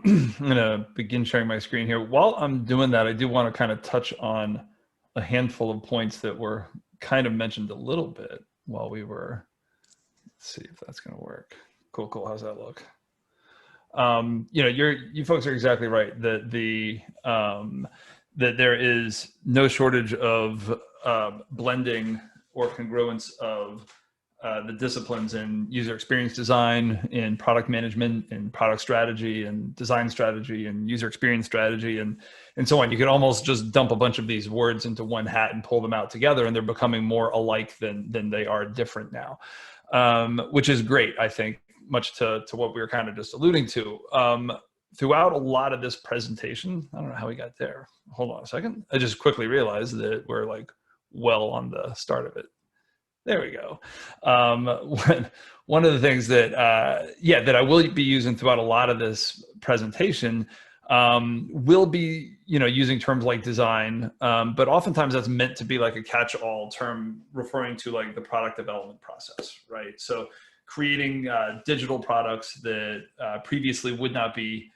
I'm going to begin sharing my screen here. While I'm doing that, I do want to kind of touch on a handful of points that were kind of mentioned a little bit while we were, let's see if that's going to work. Cool, cool. How's that look? You know, you folks are exactly right that that there is no shortage of blending or congruence of the disciplines in user experience design, in product management, in product strategy, and design strategy, and user experience strategy, and so on. You could almost just dump a bunch of these words into one hat and pull them out together, and they're becoming more alike than they are different now, which is great, I think, much to what we were kind of just alluding to. Throughout a lot of this presentation, I don't know how we got there. Hold on a second. I just quickly realized that we're like well on the start of it. There we go. One of the things that, that I will be using throughout a lot of this presentation will be, using terms like design, but oftentimes that's meant to be like a catch-all term referring to like the product development process, right? So creating digital products that previously would not be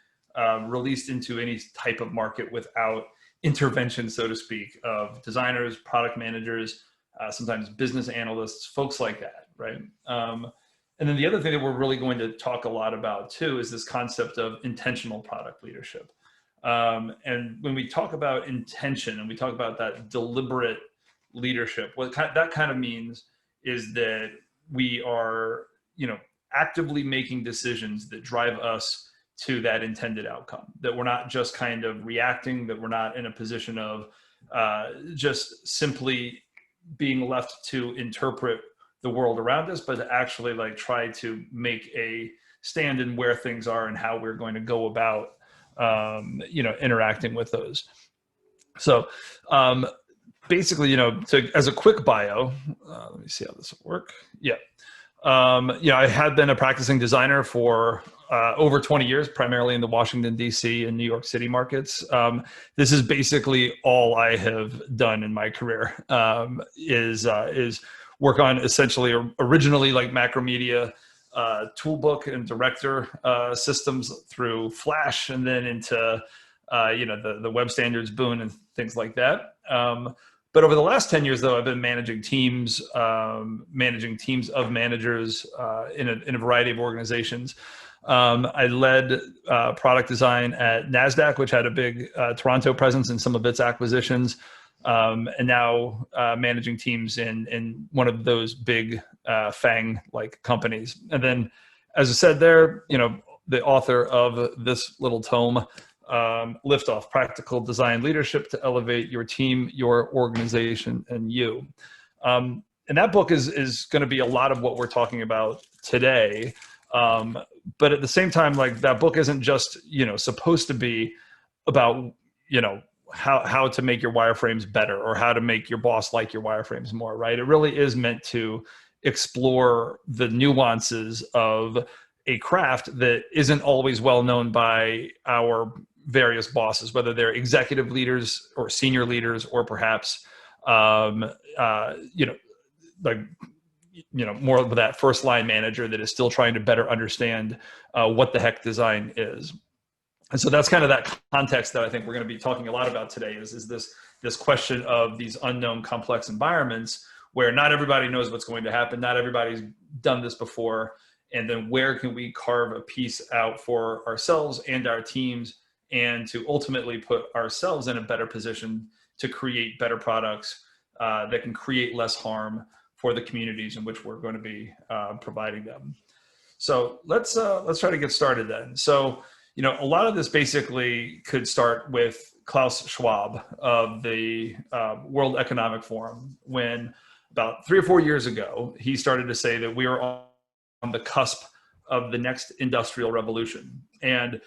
released into any type of market without intervention, so to speak, of designers, product managers, sometimes business analysts, folks like that, right? And then the other thing that we're really going to talk a lot about too is this concept of intentional product leadership. And when we talk about intention and we talk about that deliberate leadership, what that kind of means is that we are, actively making decisions that drive us to that intended outcome, that we're not just kind of reacting, that we're not in a position of just simply being left to interpret the world around us, but to actually like try to make a stand in where things are and how we're going to go about, interacting with those. So basically, as a quick bio, let me see how this will work. Yeah. I had been a practicing designer for over 20 years, primarily in the Washington, D.C. and New York City markets. This is basically all I have done in my career, is work on essentially originally like Macromedia toolbook and director systems through Flash, and then into the web standards Boon and things like that. But over the last 10 years, though, I've been managing teams of managers in a variety of organizations. I led product design at NASDAQ, which had a big Toronto presence in some of its acquisitions, and now managing teams in one of those big FANG-like companies. And then, as I said there, the author of this little tome, Liftoff, Practical Design Leadership to Elevate Your Team, Your Organization, and You. And that book is going to be a lot of what we're talking about today. But at the same time, like that book isn't just, supposed to be about, how to make your wireframes better or how to make your boss like your wireframes more, right? It really is meant to explore the nuances of a craft that isn't always well known by our various bosses, whether they're executive leaders or senior leaders, or perhaps, more of that first line manager that is still trying to better understand what the heck design is. And so that's kind of that context that I think we're going to be talking a lot about today is this question of these unknown complex environments where not everybody knows what's going to happen. Not everybody's done this before. And then where can we carve a piece out for ourselves and our teams, and to ultimately put ourselves in a better position to create better products that can create less harm for the communities in which we're going to be providing them. So let's try to get started then. So, a lot of this basically could start with Klaus Schwab of the World Economic Forum, when about 3 or 4 years ago, he started to say that we are on the cusp of the next industrial revolution. And,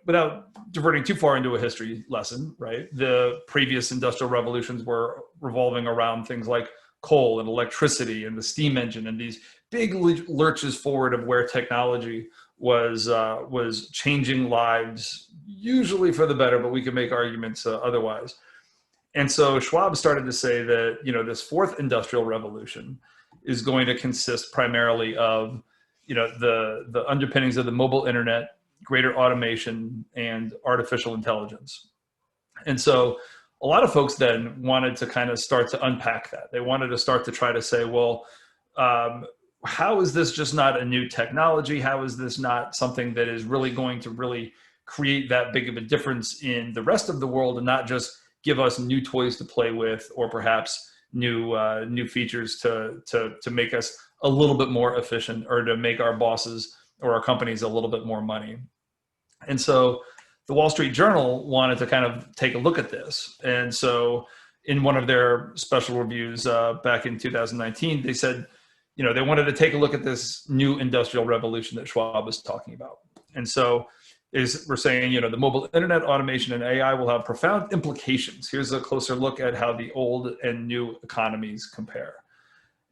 without diverting too far into a history lesson, right? The previous industrial revolutions were revolving around things like coal and electricity and the steam engine, and these big lurches forward of where technology was changing lives, usually for the better, but we could make arguments otherwise. And so Schwab started to say that, this fourth industrial revolution is going to consist primarily of, the underpinnings of the mobile internet, greater automation, and artificial intelligence. And so a lot of folks then wanted to kind of start to unpack that. They wanted to start to try to say, well, how is this just not a new technology? How is this not something that is really going to really create that big of a difference in the rest of the world, and not just give us new toys to play with, or perhaps new features to make us a little bit more efficient, or to make our bosses or our companies a little bit more money? And so the Wall Street Journal wanted to kind of take a look at this. And so in one of their special reviews back in 2019, they said, they wanted to take a look at this new industrial revolution that Schwab is talking about. And so we're saying, the mobile internet, automation, and AI will have profound implications. Here's a closer look at how the old and new economies compare.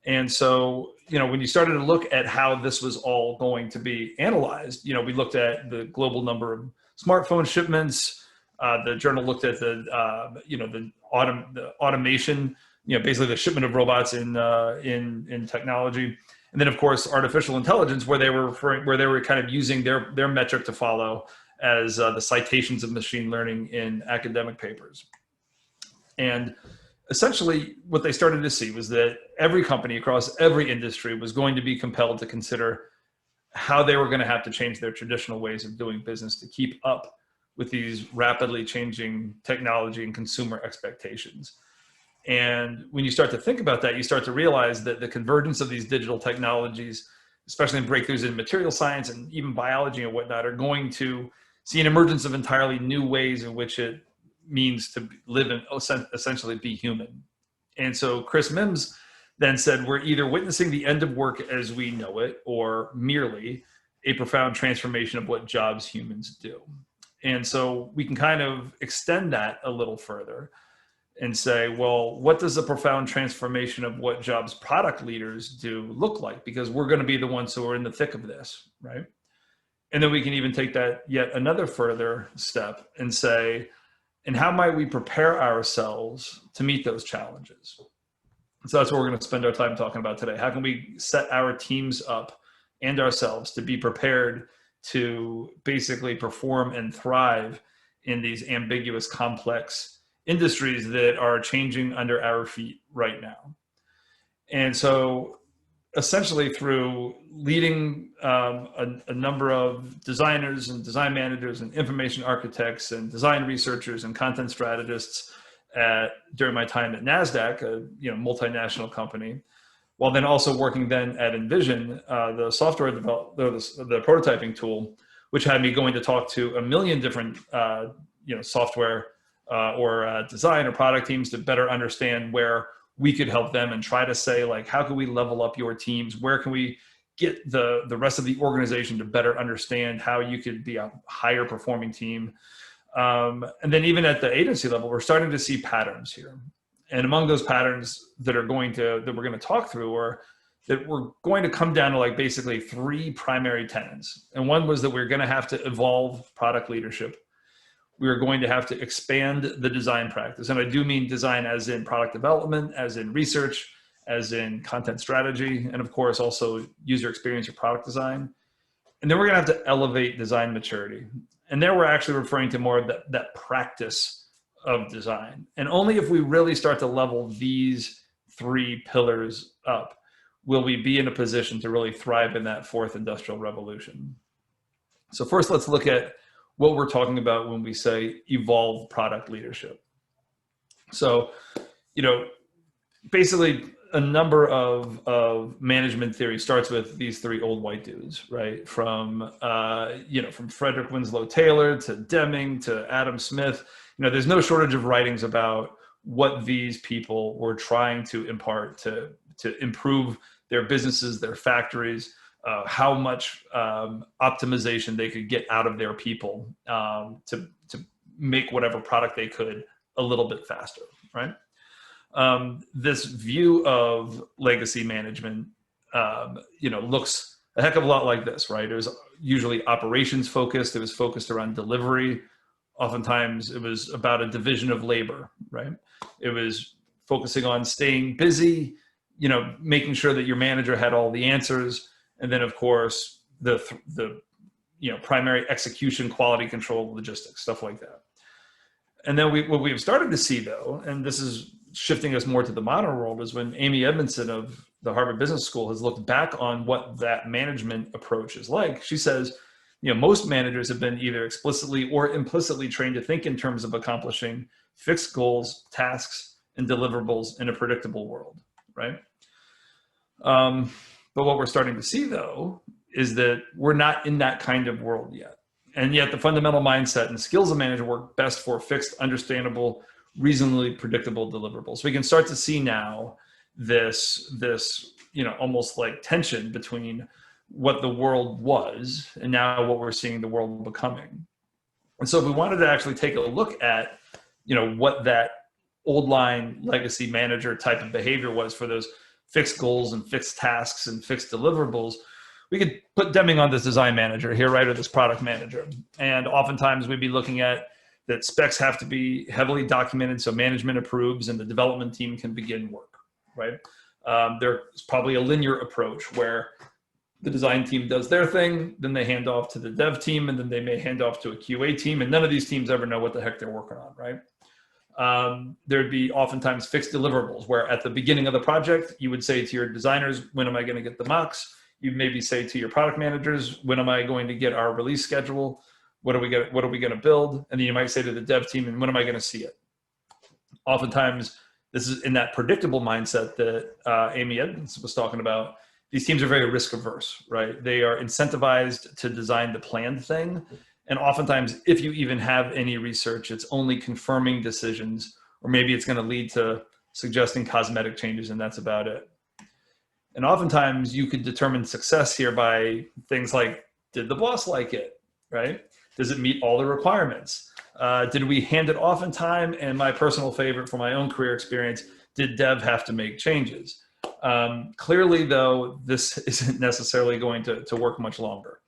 And so, when you started to look at how this was all going to be analyzed, we looked at the global number of smartphone shipments. The journal looked at the automation, basically the shipment of robots in technology, and then of course artificial intelligence, where they were kind of using their metric to follow as the citations of machine learning in academic papers. And essentially what they started to see was that every company across every industry was going to be compelled to consider how they were going to have to change their traditional ways of doing business to keep up with these rapidly changing technology and consumer expectations. And when you start to think about that, you start to realize that the convergence of these digital technologies, especially in breakthroughs in material science and even biology and whatnot, are going to see an emergence of entirely new ways in which it means to live and essentially be human. And so Chris Mims then said, we're either witnessing the end of work as we know it, or merely a profound transformation of what jobs humans do. And so we can kind of extend that a little further and say, well, what does a profound transformation of what jobs product leaders do look like? Because we're going to be the ones who are in the thick of this, right? And then we can even take that yet another further step and say, and how might we prepare ourselves to meet those challenges? So that's what we're going to spend our time talking about today. How can we set our teams up and ourselves to be prepared to basically perform and thrive in these ambiguous, complex industries that are changing under our feet right now? And so essentially through leading a number of designers and design managers and information architects and design researchers and content strategists during my time at NASDAQ, a multinational company, while then also working then at Envision, the software the prototyping tool, which had me going to talk to a million different software or design or product teams to better understand where we could help them, and try to say, like, how can we level up your teams? Where can we get the rest of the organization to better understand how you could be a higher performing team? And then even at the agency level, we're starting to see patterns here. And among those patterns that we're going to talk through, or that we're going to come down to, like, basically three primary tenets. And one was that we're going to have to evolve product leadership. We are going to have to expand the design practice. And I do mean design as in product development, as in research, as in content strategy, and of course also user experience or product design. And then we're going to have to elevate design maturity. And there we're actually referring to more of that practice of design. And only if we really start to level these three pillars up will we be in a position to really thrive in that fourth industrial revolution. So first, let's look at what we're talking about when we say evolve product leadership. So, basically a number of management theory starts with these three old white dudes, right? From Frederick Winslow Taylor to Deming to Adam Smith. There's no shortage of writings about what these people were trying to impart to improve their businesses, their factories, how much optimization they could get out of their people to make whatever product they could a little bit faster, right? This view of legacy management, looks a heck of a lot like this, right? It was usually operations focused. It was focused around delivery. Oftentimes it was about a division of labor, right? It was focusing on staying busy, making sure that your manager had all the answers. And then, of course, the primary execution, quality control, logistics, stuff like that. And then what we've started to see, though, and this is shifting us more to the modern world, is when Amy Edmondson of the Harvard Business School has looked back on what that management approach is like. She says, most managers have been either explicitly or implicitly trained to think in terms of accomplishing fixed goals, tasks, and deliverables in a predictable world, right? But what we're starting to see, though, is that we're not in that kind of world yet. And yet the fundamental mindset and skills of manager work best for fixed, understandable, reasonably predictable deliverables. So we can start to see now this almost like tension between what the world was and now what we're seeing the world becoming. And so if we wanted to actually take a look at, what that old line legacy manager type of behavior was for those fixed goals and fixed tasks and fixed deliverables, we could put Deming on this design manager here, right, or this product manager. And oftentimes we'd be looking at that specs have to be heavily documented so management approves and the development team can begin work, right? There's probably a linear approach where the design team does their thing, then they hand off to the dev team, and then they may hand off to a QA team, and none of these teams ever know what the heck they're working on, right? There'd be oftentimes fixed deliverables where at the beginning of the project, you would say to your designers, when am I going to get the mocks? You'd maybe say to your product managers, when am I going to get our release schedule? What are we going to build? And then you might say to the dev team, and when am I going to see it? Oftentimes, this is in that predictable mindset that Amy Edmonds was talking about. These teams are very risk averse, right? They are incentivized to design the planned thing. And oftentimes, if you even have any research, it's only confirming decisions, or maybe it's going to lead to suggesting cosmetic changes, and that's about it. And oftentimes, you could determine success here by things like, did the boss like it, right? Does it meet all the requirements? Did we hand it off in time? And my personal favorite from my own career experience, did dev have to make changes? Clearly, though, this isn't necessarily going to work much longer.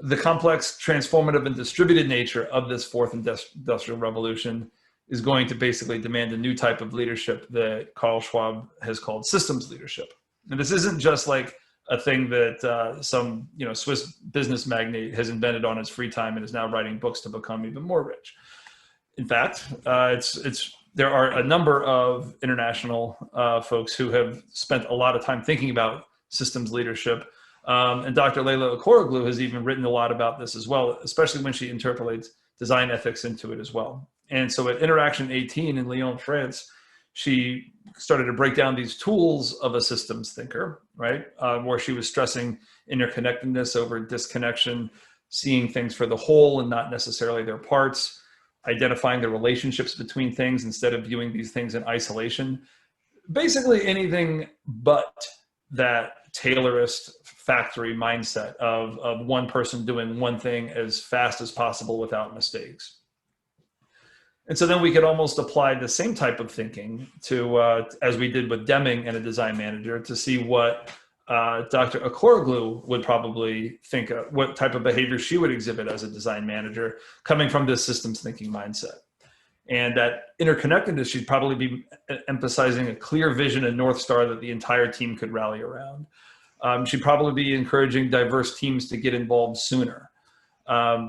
The complex, transformative, and distributed nature of this fourth industrial revolution is going to basically demand a new type of leadership that Carl Schwab has called systems leadership. And this isn't just like a thing that some Swiss business magnate has invented on his free time and is now writing books to become even more rich. In fact, there are a number of international folks who have spent a lot of time thinking about systems leadership. And Dr. Leila Akoroglu has even written a lot about this as well, especially when she interpolates design ethics into it as well. And so at Interaction 18 in Lyon, France, she started to break down these tools of a systems thinker, right? Where she was stressing interconnectedness over disconnection, seeing things for the whole and not necessarily their parts, identifying the relationships between things instead of viewing these things in isolation. Basically anything but that Taylorist factory mindset of one person doing one thing as fast as possible without mistakes. And so then we could almost apply the same type of thinking to, as we did with Deming and a design manager, to see what Dr. Akoroglu would probably think, what type of behavior she would exhibit as a design manager coming from this systems thinking mindset. And that interconnectedness, she'd probably be emphasizing a clear vision and North Star that the entire team could rally around. She'd probably be encouraging diverse teams to get involved sooner.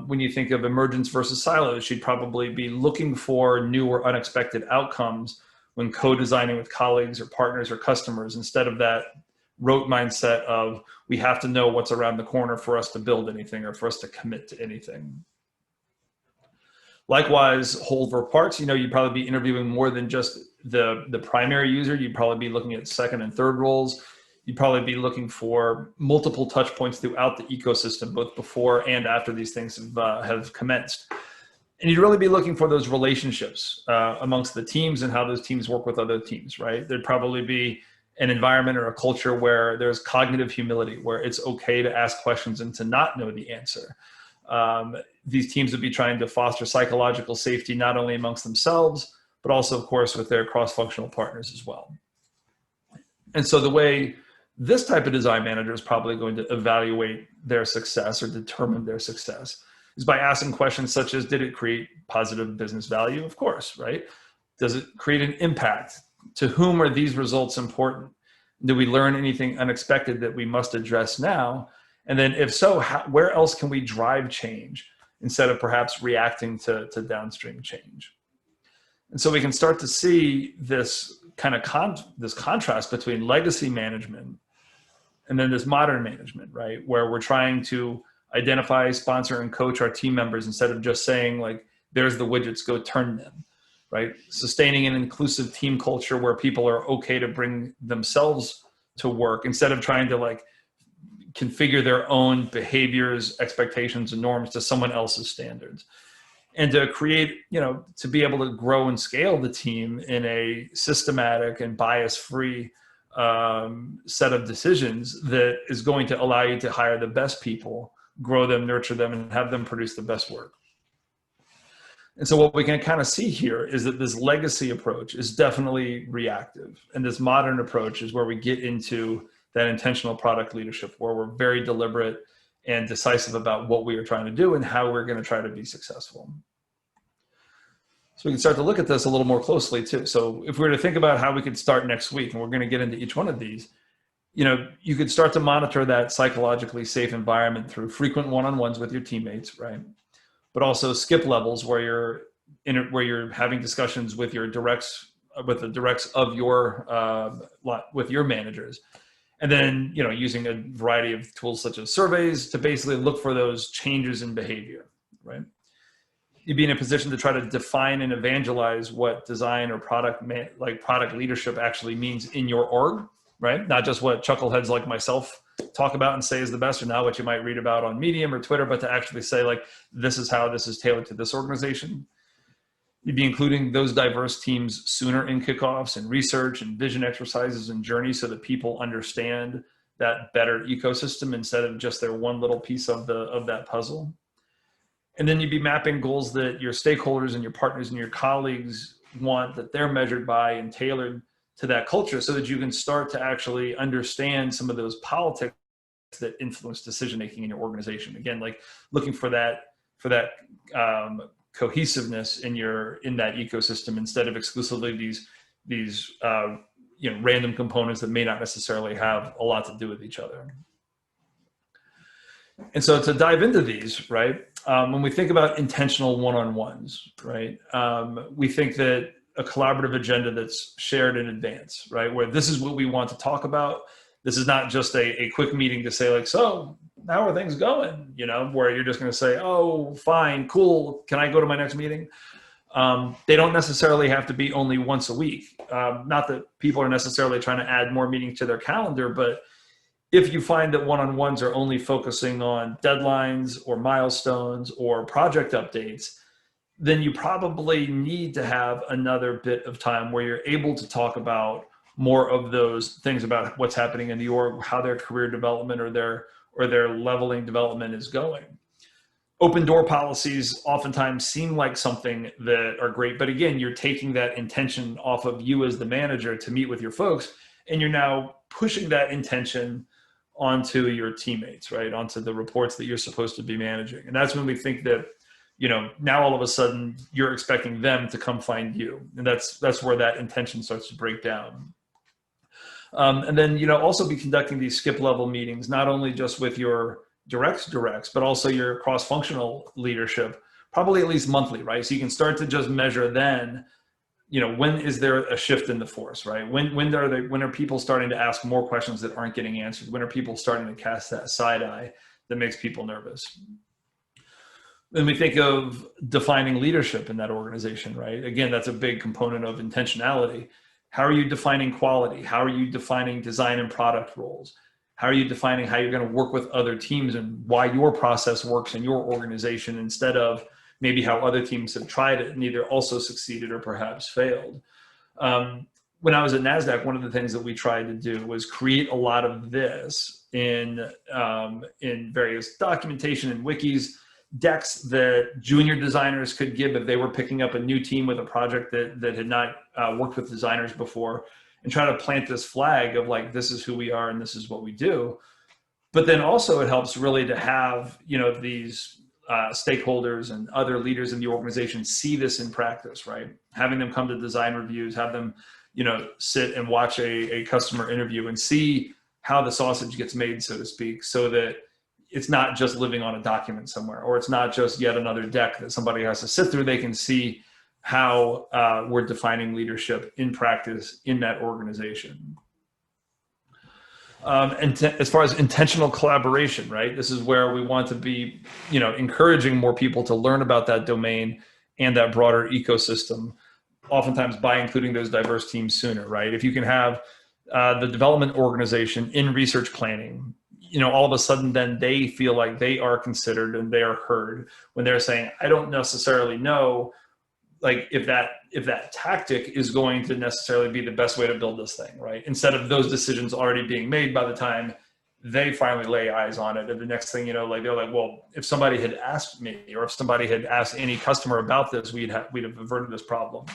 When you think of emergence versus silos, she'd probably be looking for new or unexpected outcomes when co-designing with colleagues or partners or customers, instead of that rote mindset of we have to know what's around the corner for us to build anything or for us to commit to anything. Likewise, whole for parts, you'd probably be interviewing more than just the primary user. You'd probably be looking at second and third roles. You'd probably be looking for multiple touch points throughout the ecosystem, both before and after these things have commenced. And you'd really be looking for those relationships amongst the teams and how those teams work with other teams, right? There'd probably be an environment or a culture where there's cognitive humility, where it's okay to ask questions and to not know the answer. These teams would be trying to foster psychological safety, not only amongst themselves, but also, of course, with their cross-functional partners as well. And so the way this type of design manager is probably going to evaluate their success or determine their success is by asking questions such as, did it create positive business value? Of course, right? Does it create an impact? To whom are these results important? Do we learn anything unexpected that we must address now? And then if so, where else can we drive change instead of perhaps reacting to downstream change? And so we can start to see this kind of this contrast between legacy management and then this modern management, right? Where we're trying to identify, sponsor, and coach our team members instead of just saying like, there's the widgets, go turn them, right? Sustaining an inclusive team culture where people are okay to bring themselves to work instead of trying to like configure their own behaviors, expectations, and norms to someone else's standards. And to create, to be able to grow and scale the team in a systematic and bias-free set of decisions that is going to allow you to hire the best people, grow them, nurture them, and have them produce the best work. And so what we can kind of see here is that this legacy approach is definitely reactive. And this modern approach is where we get into that intentional product leadership, where we're very deliberate and decisive about what we are trying to do and how we're going to try to be successful. So we can start to look at this a little more closely too. So if we were to think about how we could start next week, and we're going to get into each one of these, you could start to monitor that psychologically safe environment through frequent one-on-ones with your teammates, right? But also skip levels where you're having discussions with your directs, with the directs of with your managers. And then, using a variety of tools such as surveys to basically look for those changes in behavior, right? You'd be in a position to try to define and evangelize what design or product leadership actually means in your org, right? Not just what chuckleheads like myself talk about and say is the best, or not what you might read about on Medium or Twitter, but to actually say like, this is how this is tailored to this organization. You'd be including those diverse teams sooner in kickoffs and research and vision exercises and journeys so that people understand that better ecosystem instead of just their one little piece of that puzzle. And then you'd be mapping goals that your stakeholders and your partners and your colleagues want, that they're measured by and tailored to that culture, so that you can start to actually understand some of those politics that influence decision-making in your organization. Again, like looking for that cohesiveness in that ecosystem instead of exclusively these random components that may not necessarily have a lot to do with each other. And so to dive into these, right, when we think about intentional one-on-ones, right, we think that a collaborative agenda that's shared in advance, right, where this is what we want to talk about. This is not just a quick meeting to say like, so how are things going? Where you're just going to say, oh, fine, cool. Can I go to my next meeting? They don't necessarily have to be only once a week. Not that people are necessarily trying to add more meetings to their calendar, but if you find that one-on-ones are only focusing on deadlines or milestones or project updates, then you probably need to have another bit of time where you're able to talk about more of those things about what's happening in the org, how their career development or their leveling development is going. Open door policies oftentimes seem like something that are great, but again, you're taking that intention off of you as the manager to meet with your folks, and you're now pushing that intention onto your teammates, right? Onto the reports that you're supposed to be managing. And that's when we think that, now all of a sudden you're expecting them to come find you. And that's where that intention starts to break down. And then, also be conducting these skip level meetings, not only just with your directs, but also your cross-functional leadership, probably at least monthly, right? So you can start to just measure then, when is there a shift in the force, right? When are people starting to ask more questions that aren't getting answered? When are people starting to cast that side eye that makes people nervous? Then we think of defining leadership in that organization, right? Again, that's a big component of intentionality. How are you defining quality? How are you defining design and product roles? How are you defining how you're going to work with other teams and why your process works in your organization instead of maybe how other teams have tried it and either also succeeded or perhaps failed? When I was at NASDAQ, one of the things that we tried to do was create a lot of this in various documentation and wikis, decks that junior designers could give if they were picking up a new team with a project that had not worked with designers before, and try to plant this flag of like, this is who we are and this is what we do. But then also it helps really to have, these stakeholders and other leaders in the organization see this in practice, right? Having them come to design reviews, have them, sit and watch a customer interview and see how the sausage gets made, so to speak, so that it's not just living on a document somewhere, or it's not just yet another deck that somebody has to sit through. They can see how we're defining leadership in practice in that organization. And as far as intentional collaboration, right? This is where we want to be, encouraging more people to learn about that domain and that broader ecosystem, oftentimes by including those diverse teams sooner, right? If you can have the development organization in research planning, all of a sudden then they feel like they are considered and they are heard when they're saying, I don't necessarily know like if that tactic is going to necessarily be the best way to build this thing, right? Instead of those decisions already being made by the time they finally lay eyes on it. And the next thing, like they're like, well, if somebody had asked me, or if somebody had asked any customer about this, we'd have averted this problem.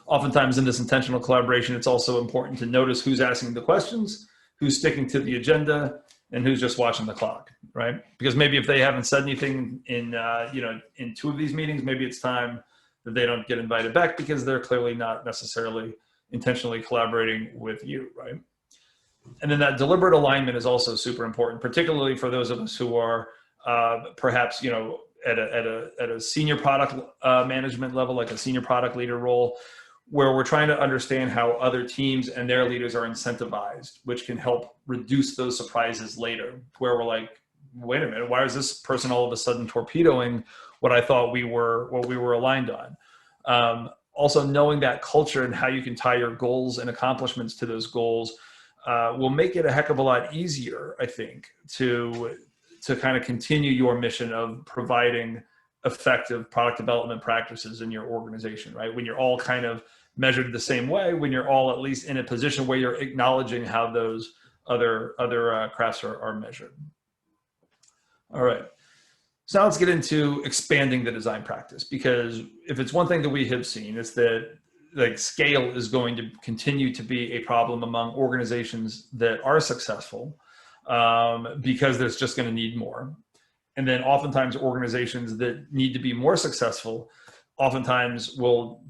Oftentimes in this intentional collaboration, it's also important to notice who's asking the questions, who's sticking to the agenda, and who's just watching the clock, right? Because maybe if they haven't said anything in, in 2 of these meetings, maybe it's time that they don't get invited back because they're clearly not necessarily intentionally collaborating with you, right? And then that deliberate alignment is also super important, particularly for those of us who are perhaps, at a senior product management level, like a senior product leader role, where we're trying to understand how other teams and their leaders are incentivized, which can help reduce those surprises later, where we're like, wait a minute, why is this person all of a sudden torpedoing what I thought we were aligned on? Also knowing that culture and how you can tie your goals and accomplishments to those goals will make it a heck of a lot easier, I think, to kind of continue your mission of providing effective product development practices in your organization, right? When you're all kind of measured the same way, when you're all at least in a position where you're acknowledging how those other crafts are measured. All right. So now let's get into expanding the design practice, because if it's one thing that we have seen, it's that like scale is going to continue to be a problem among organizations that are successful because there's just going to need more. And then oftentimes organizations that need to be more successful, oftentimes will,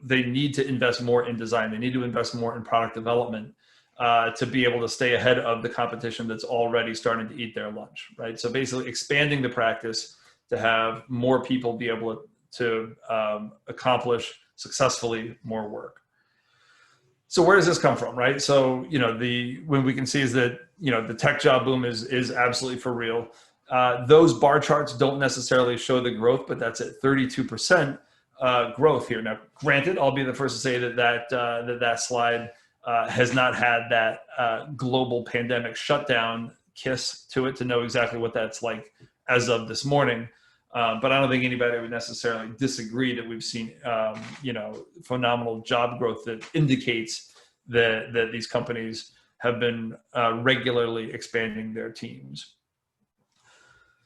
they need to invest more in design. They need to invest more in product development to be able to stay ahead of the competition that's already starting to eat their lunch, right? So basically expanding the practice to have more people be able to accomplish successfully more work. So where does this come from, right? So, when we can see is that, the tech job boom is absolutely for real. Those bar charts don't necessarily show the growth, but that's at 32% growth here. Now, granted, I'll be the first to say that slide has not had that global pandemic shutdown kiss to it to know exactly what that's like as of this morning. But I don't think anybody would necessarily disagree that we've seen, phenomenal job growth that indicates that these companies have been regularly expanding their teams.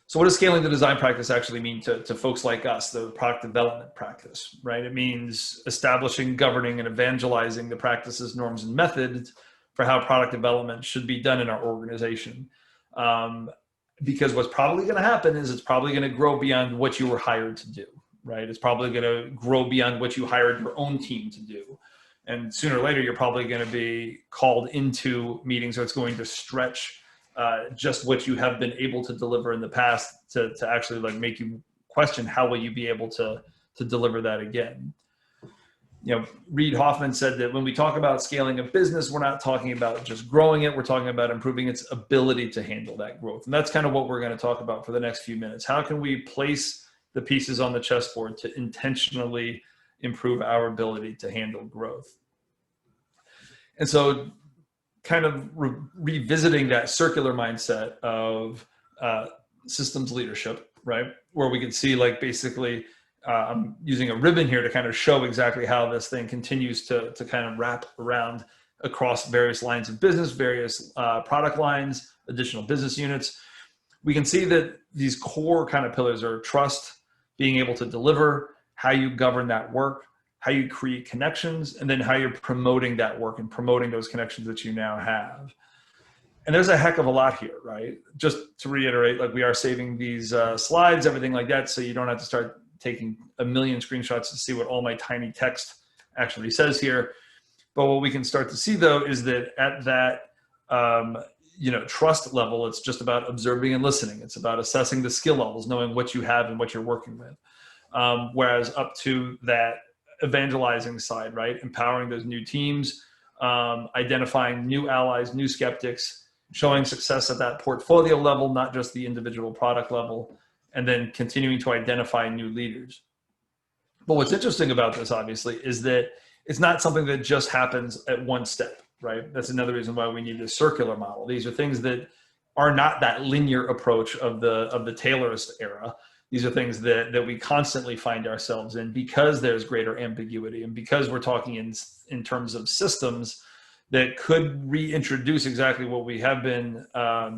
So what does scaling the design practice actually mean to folks like us, the product development practice, right? It means establishing, governing, and evangelizing the practices, norms, and methods for how product development should be done in our organization. Because what's probably going to happen is it's probably going to grow beyond what you were hired to do, right? It's probably going to grow beyond what you hired your own team to do. And sooner or later, you're probably going to be called into meetings, or it's going to stretch just what you have been able to deliver in the past to actually like make you question how will you be able to deliver that again. Reid Hoffman said that when we talk about scaling a business, we're not talking about just growing it. We're talking about improving its ability to handle that growth. And that's kind of what we're going to talk about for the next few minutes. How can we place the pieces on the chessboard to intentionally improve our ability to handle growth? And so kind of revisiting that circular mindset of systems leadership, right? Where we can see like basically, I'm using a ribbon here to kind of show exactly how this thing continues to kind of wrap around across various lines of business, various product lines, additional business units. We can see that these core kind of pillars are trust, being able to deliver, how you govern that work, how you create connections, and then how you're promoting that work and promoting those connections that you now have. And there's a heck of a lot here, right? Just to reiterate, like we are saving these slides, everything like that, so you don't have to start taking a million screenshots to see what all my tiny text actually says here. But what we can start to see though is that at that, trust level, it's just about observing and listening. It's about assessing the skill levels, knowing what you have and what you're working with. Whereas up to that evangelizing side, right? Empowering those new teams, identifying new allies, new skeptics, showing success at that portfolio level, not just the individual product level, and then continuing to identify new leaders. But what's interesting about this, obviously, is that it's not something that just happens at one step, right? That's another reason why we need this circular model. These are things that are not that linear approach of the Taylorist era. These are things that we constantly find ourselves in because there's greater ambiguity, and because we're talking in terms of systems that could reintroduce exactly what we have been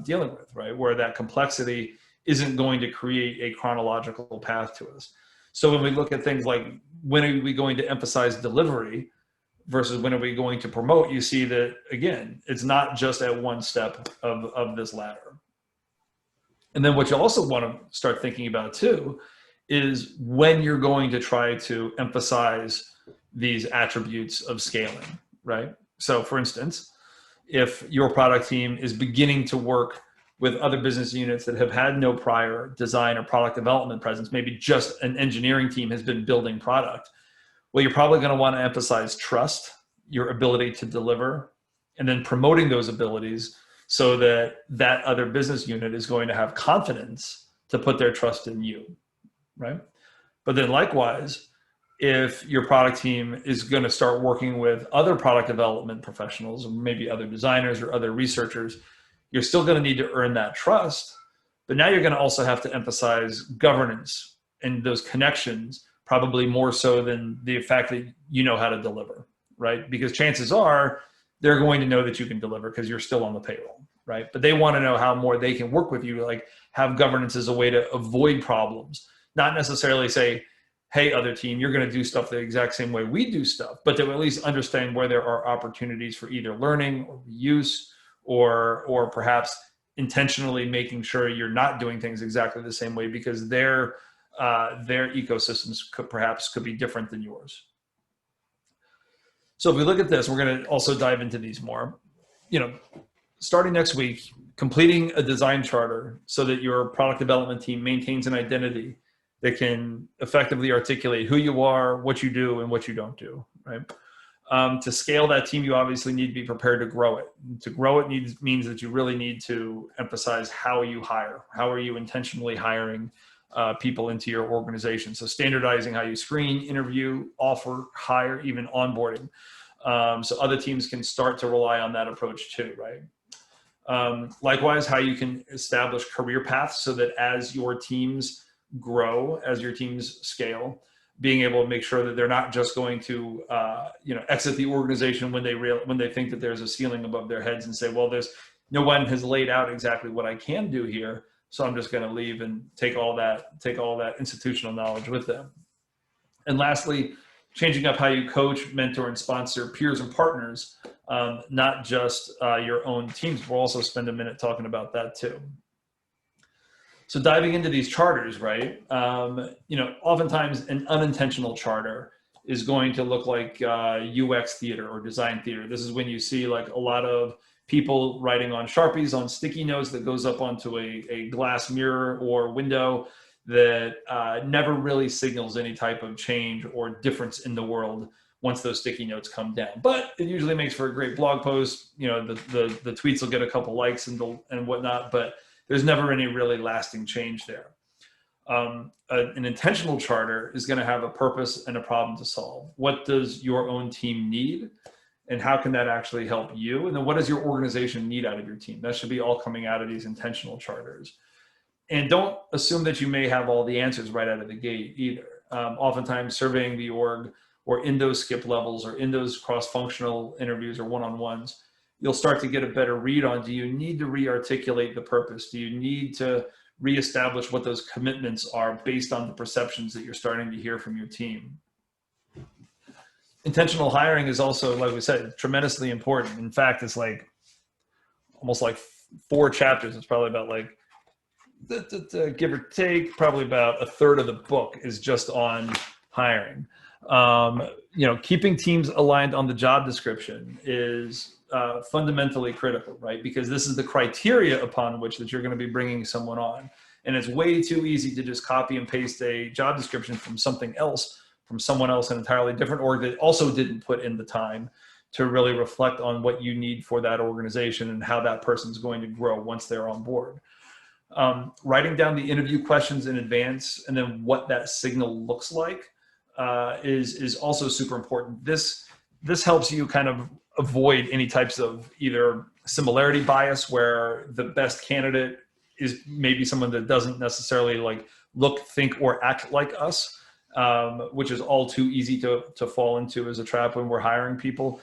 dealing with, right? Where that complexity isn't going to create a chronological path to us. So when we look at things like, when are we going to emphasize delivery versus when are we going to promote, you see that, again, it's not just at one step of this ladder. And then what you also want to start thinking about too is when you're going to try to emphasize these attributes of scaling, right? So for instance, if your product team is beginning to work with other business units that have had no prior design or product development presence, maybe just an engineering team has been building product, well, you're probably going to want to emphasize trust, your ability to deliver, and then promoting those abilities so that that other business unit is going to have confidence to put their trust in you, right? But then likewise, if your product team is going to start working with other product development professionals, or maybe other designers or other researchers, you're still going to need to earn that trust. But now you're going to also have to emphasize governance and those connections, probably more so than the fact that you know how to deliver, right? Because chances are they're going to know that you can deliver because you're still on the payroll, right? But they want to know how more they can work with you, like have governance as a way to avoid problems, not necessarily say, hey, other team, you're going to do stuff the exact same way we do stuff, but to at least understand where there are opportunities for either learning or reuse, or perhaps intentionally making sure you're not doing things exactly the same way because their ecosystems could be different than yours. So if we look at this, we're going to also dive into these more. Starting next week, completing a design charter so that your product development team maintains an identity that can effectively articulate who you are, what you do, and what you don't do, right? To scale that team, you obviously need to be prepared to grow it. To grow it means that you really need to emphasize how you hire. How are you intentionally hiring people into your organization? So standardizing how you screen, interview, offer, hire, even onboarding. So other teams can start to rely on that approach too, right? Likewise, how you can establish career paths so that as your teams grow, as your teams scale, being able to make sure that they're not just going to exit the organization when they think that there's a ceiling above their heads and say, well, no one has laid out exactly what I can do here, so I'm just going to leave and take all that institutional knowledge with them. And lastly, changing up how you coach, mentor, and sponsor peers and partners, not just your own teams. We'll also spend a minute talking about that too. So diving into these charters, right? Oftentimes an unintentional charter is going to look like UX theater or design theater. This is when you see like a lot of people writing on Sharpies on sticky notes that goes up onto a glass mirror or window that never really signals any type of change or difference in the world once those sticky notes come down. But it usually makes for a great blog post. The tweets will get a couple likes and whatnot, but there's never any really lasting change there. An intentional charter is going to have a purpose and a problem to solve. What does your own team need? And how can that actually help you? And then what does your organization need out of your team? That should be all coming out of these intentional charters. And don't assume that you may have all the answers right out of the gate either. Oftentimes surveying the org or in those skip levels or in those cross-functional interviews or one-on-ones, you'll start to get a better read on, do you need to re-articulate the purpose? Do you need to reestablish what those commitments are based on the perceptions that you're starting to hear from your team? Intentional hiring is also, like we said, tremendously important. In fact, it's like almost like 4 chapters. It's probably about like, give or take, probably about a third of the book is just on hiring. Keeping teams aligned on the job description is fundamentally critical, right? Because this is the criteria upon which that you're going to be bringing someone on. And it's way too easy to just copy and paste a job description from something else, from someone else, an entirely different org that also didn't put in the time to really reflect on what you need for that organization and how that person's going to grow once they're on board. Writing down the interview questions in advance and then what that signal looks like is also super important. This helps you kind of avoid any types of either similarity bias where the best candidate is maybe someone that doesn't necessarily like look, think, or act like us, which is all too easy to fall into as a trap when we're hiring people.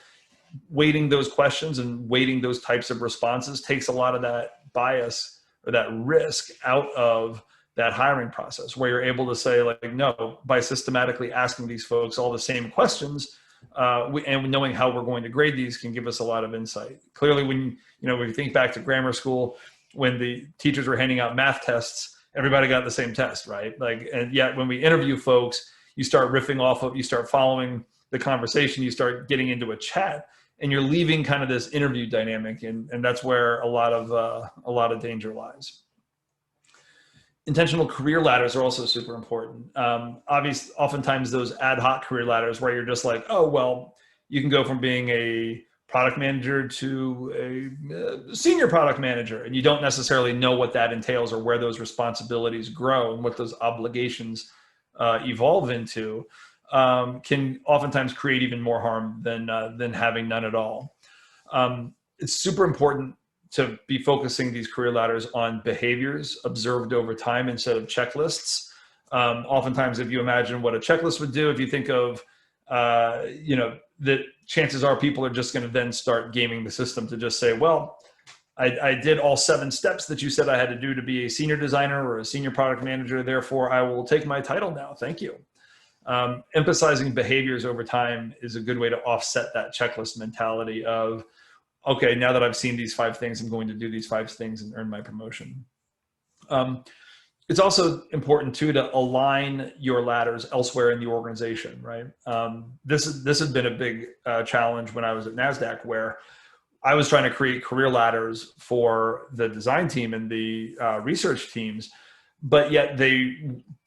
Weighting those questions and weighting those types of responses takes a lot of that bias or that risk out of that hiring process, where you're able to say like, no, by systematically asking these folks all the same questions, and knowing how we're going to grade these can give us a lot of insight. Clearly, when you think back to grammar school, when the teachers were handing out math tests, everybody got the same test, right? Like, and yet when we interview folks, you start riffing off of, you start following the conversation, you start getting into a chat, and you're leaving kind of this interview dynamic, and that's where a lot of danger lies. Intentional career ladders are also super important. Obviously, oftentimes those ad hoc career ladders where you're just like, oh, well, you can go from being a product manager to a senior product manager, and you don't necessarily know what that entails or where those responsibilities grow and what those obligations evolve into, can oftentimes create even more harm than having none at all. It's super important to be focusing these career ladders on behaviors observed over time instead of checklists. Oftentimes, if you imagine what a checklist would do, if you think of, that chances are people are just going to then start gaming the system to just say, well, I did all 7 steps that you said I had to do to be a senior designer or a senior product manager. Therefore, I will take my title now. Thank you. Emphasizing behaviors over time is a good way to offset that checklist mentality of, okay, now that I've seen these 5 things, I'm going to do these 5 things and earn my promotion. It's also important too to align your ladders elsewhere in the organization, right? This has been a big challenge when I was at NASDAQ, where I was trying to create career ladders for the design team and the research teams, but yet they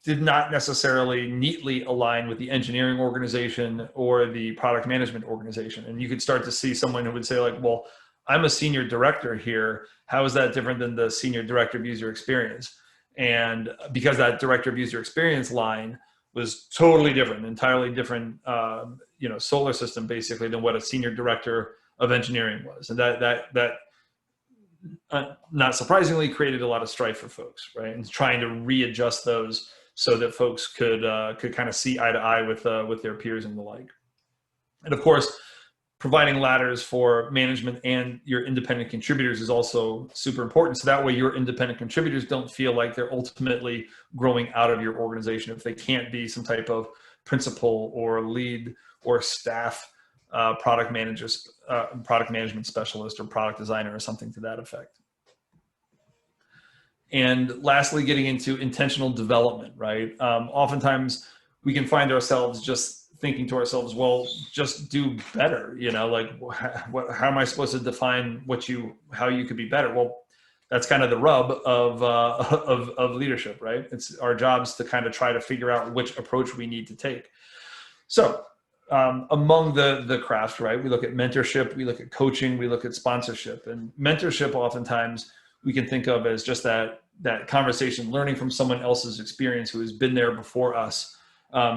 did not necessarily neatly align with the engineering organization or the product management organization. And you could start to see someone who would say like, well, I'm a senior director here. How is that different than the senior director of user experience? And because that director of user experience line was totally different, entirely different, solar system basically than what a senior director of engineering was. And that not surprisingly created a lot of strife for folks, right? And trying to readjust those so that folks could kind of see eye to eye with their peers and the like. And of course, providing ladders for management and your independent contributors is also super important. So that way your independent contributors don't feel like they're ultimately growing out of your organization if they can't be some type of principal or lead or staff product managers, product management specialist or product designer or something to that effect. And lastly, getting into intentional development, right? Oftentimes we can find ourselves just thinking to ourselves, well, just do better, like how am I supposed to define how you could be better? Well, that's kind of the rub of leadership, right? It's our jobs to kind of try to figure out which approach we need to take. So among the craft, right, we look at mentorship, we look at coaching, we look at sponsorship. And mentorship oftentimes we can think of as just that conversation, learning from someone else's experience who has been there before us,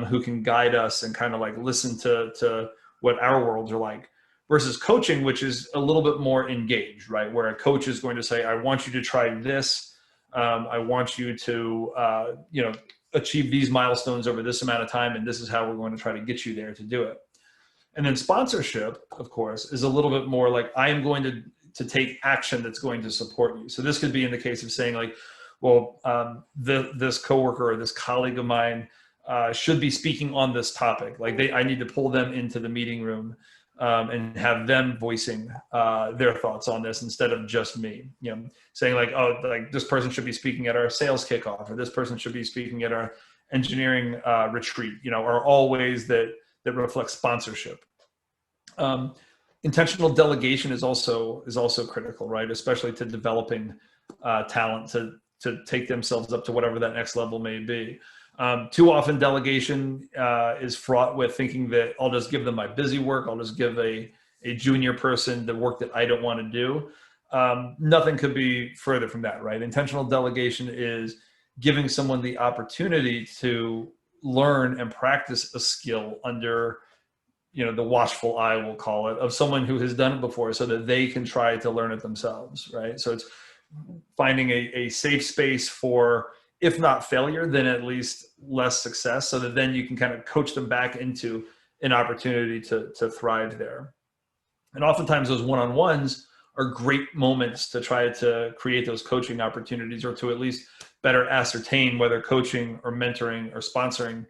who can guide us and kind of like listen to what our worlds are like, versus coaching, which is a little bit more engaged, right? Where a coach is going to say, I want you to try this. I want you to, achieve these milestones over this amount of time. And this is how we're going to try to get you there to do it. And then sponsorship, of course, is a little bit more like, I am going to take action that's going to support you. So this could be in the case of saying like, well, this coworker or this colleague of mine should be speaking on this topic. Like I need to pull them into the meeting room and have them voicing their thoughts on this instead of just me, saying like, oh, like this person should be speaking at our sales kickoff, or this person should be speaking at our engineering retreat, are all ways that reflect sponsorship. Intentional delegation is also critical, right? Especially to developing talent to take themselves up to whatever that next level may be. Too often delegation is fraught with thinking that I'll just give them my busy work. I'll just give a junior person the work that I don't want to do. Nothing could be further from that, right? Intentional delegation is giving someone the opportunity to learn and practice a skill under, the watchful eye, we'll call it, of someone who has done it before, so that they can try to learn it themselves, right? So it's finding a safe space for, if not failure, then at least less success, so that then you can kind of coach them back into an opportunity to thrive there. And oftentimes those one-on-ones are great moments to try to create those coaching opportunities, or to at least better ascertain whether coaching or mentoring or sponsoring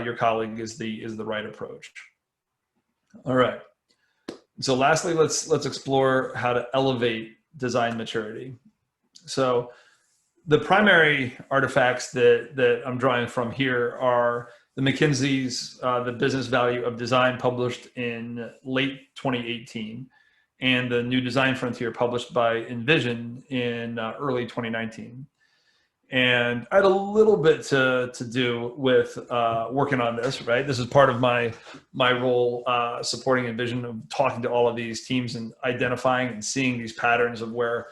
your colleague is the right approach. All right. So lastly, let's explore how to elevate design maturity. So the primary artifacts that I'm drawing from here are the McKinsey's The Business Value of Design, published in late 2018, and the New Design Frontier, published by Envision in early 2019. And I had a little bit to do with working on this, right? This is part of my role supporting Envision, of talking to all of these teams and identifying and seeing these patterns of where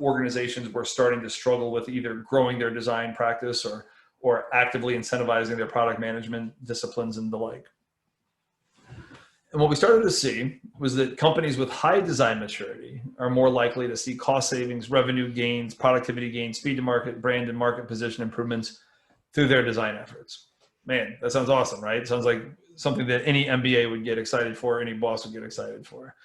organizations were starting to struggle with either growing their design practice or actively incentivizing their product management disciplines and the like. And what we started to see was that companies with high design maturity are more likely to see cost savings, revenue gains, productivity gains, speed to market, brand and market position improvements through their design efforts. Man, that sounds awesome, right? It sounds like something that any MBA would get excited for, any boss would get excited for.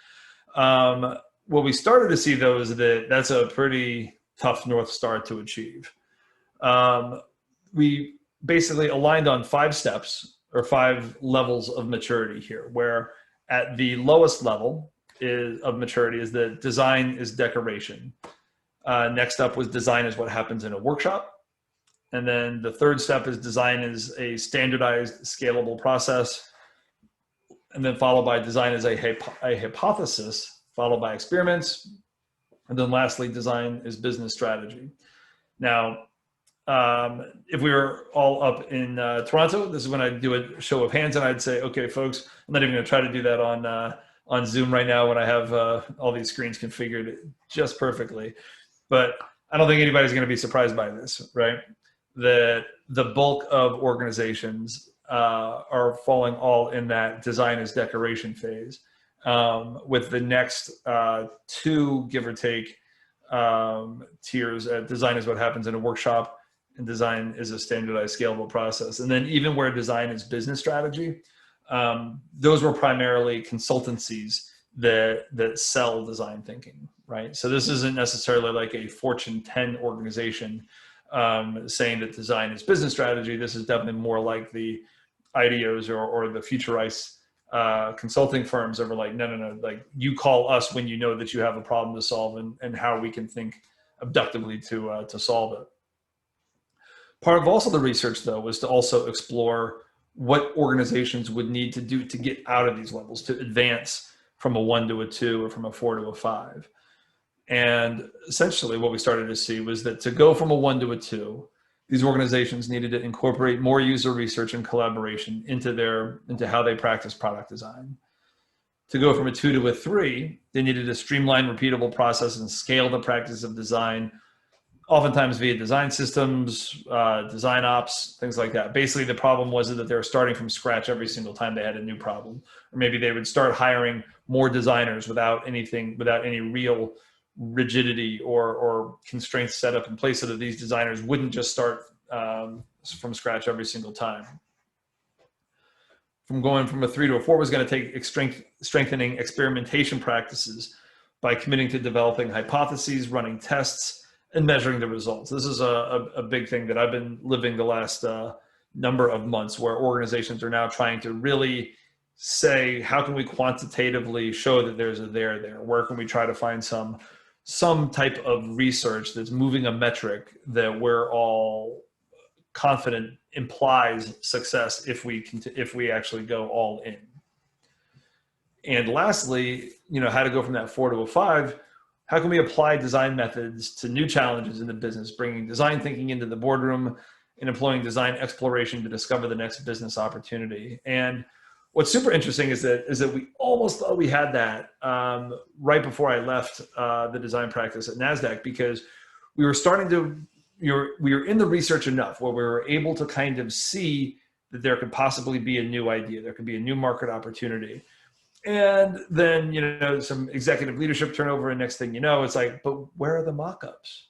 What we started to see, though, is that that's a pretty tough North Star to achieve. We basically aligned on 5 steps or 5 levels of maturity here, where at the lowest level of maturity is that design is decoration. Next up was design is what happens in a workshop. And then the third step is design is a standardized, scalable process. And then followed by design is a hypothesis, followed by experiments. And then lastly, design is business strategy. Now, if we were all up in Toronto, this is when I'd do a show of hands, and I'd say, okay, folks, I'm not even going to try to do that on Zoom right now when I have all these screens configured just perfectly. But I don't think anybody's going to be surprised by this, right? That the bulk of organizations are falling all in that design is decoration phase, with the next 2, give or take, tiers. Design is what happens in a workshop, and design is a standardized, scalable process. And then even where design is business strategy, those were primarily consultancies that sell design thinking, right? So this isn't necessarily like a Fortune 10 organization saying that design is business strategy. This is definitely more like the IDEOs or the Futurice consulting firms that were like, no, like you call us when you know that you have a problem to solve, and how we can think abductively to solve it. Part of also the research, though, was to also explore what organizations would need to do to get out of these levels, to advance from a 1 to a 2 or from a 4 to a 5. And essentially what we started to see was that to go from a 1 to a 2, these organizations needed to incorporate more user research and collaboration into how they practice product design. To go from a 2 to a 3, they needed to streamline repeatable process and scale the practice of design, oftentimes via design systems, design ops, things like that. Basically, the problem was that they were starting from scratch every single time they had a new problem. Or maybe they would start hiring more designers without any real rigidity or constraints set up in place, so that these designers wouldn't just start from scratch every single time. From going from a 3 to a 4 was going to take strengthening experimentation practices by committing to developing hypotheses, running tests, and measuring the results. This is a big thing that I've been living the last number of months, where organizations are now trying to really say, how can we quantitatively show that there's a there there? Where can we try to find some type of research that's moving a metric that we're all confident implies success if we actually go all in? And lastly, how to go from that 4 to a 5. How can we apply design methods to new challenges in the business, bringing design thinking into the boardroom and employing design exploration to discover the next business opportunity? And what's super interesting is that we almost thought we had that right before I left the design practice at NASDAQ, because we were starting to, we were in the research enough where we were able to kind of see that there could possibly be a new idea, there could be a new market opportunity. And then, some executive leadership turnover, and next thing you know, it's like, but where are the mock-ups?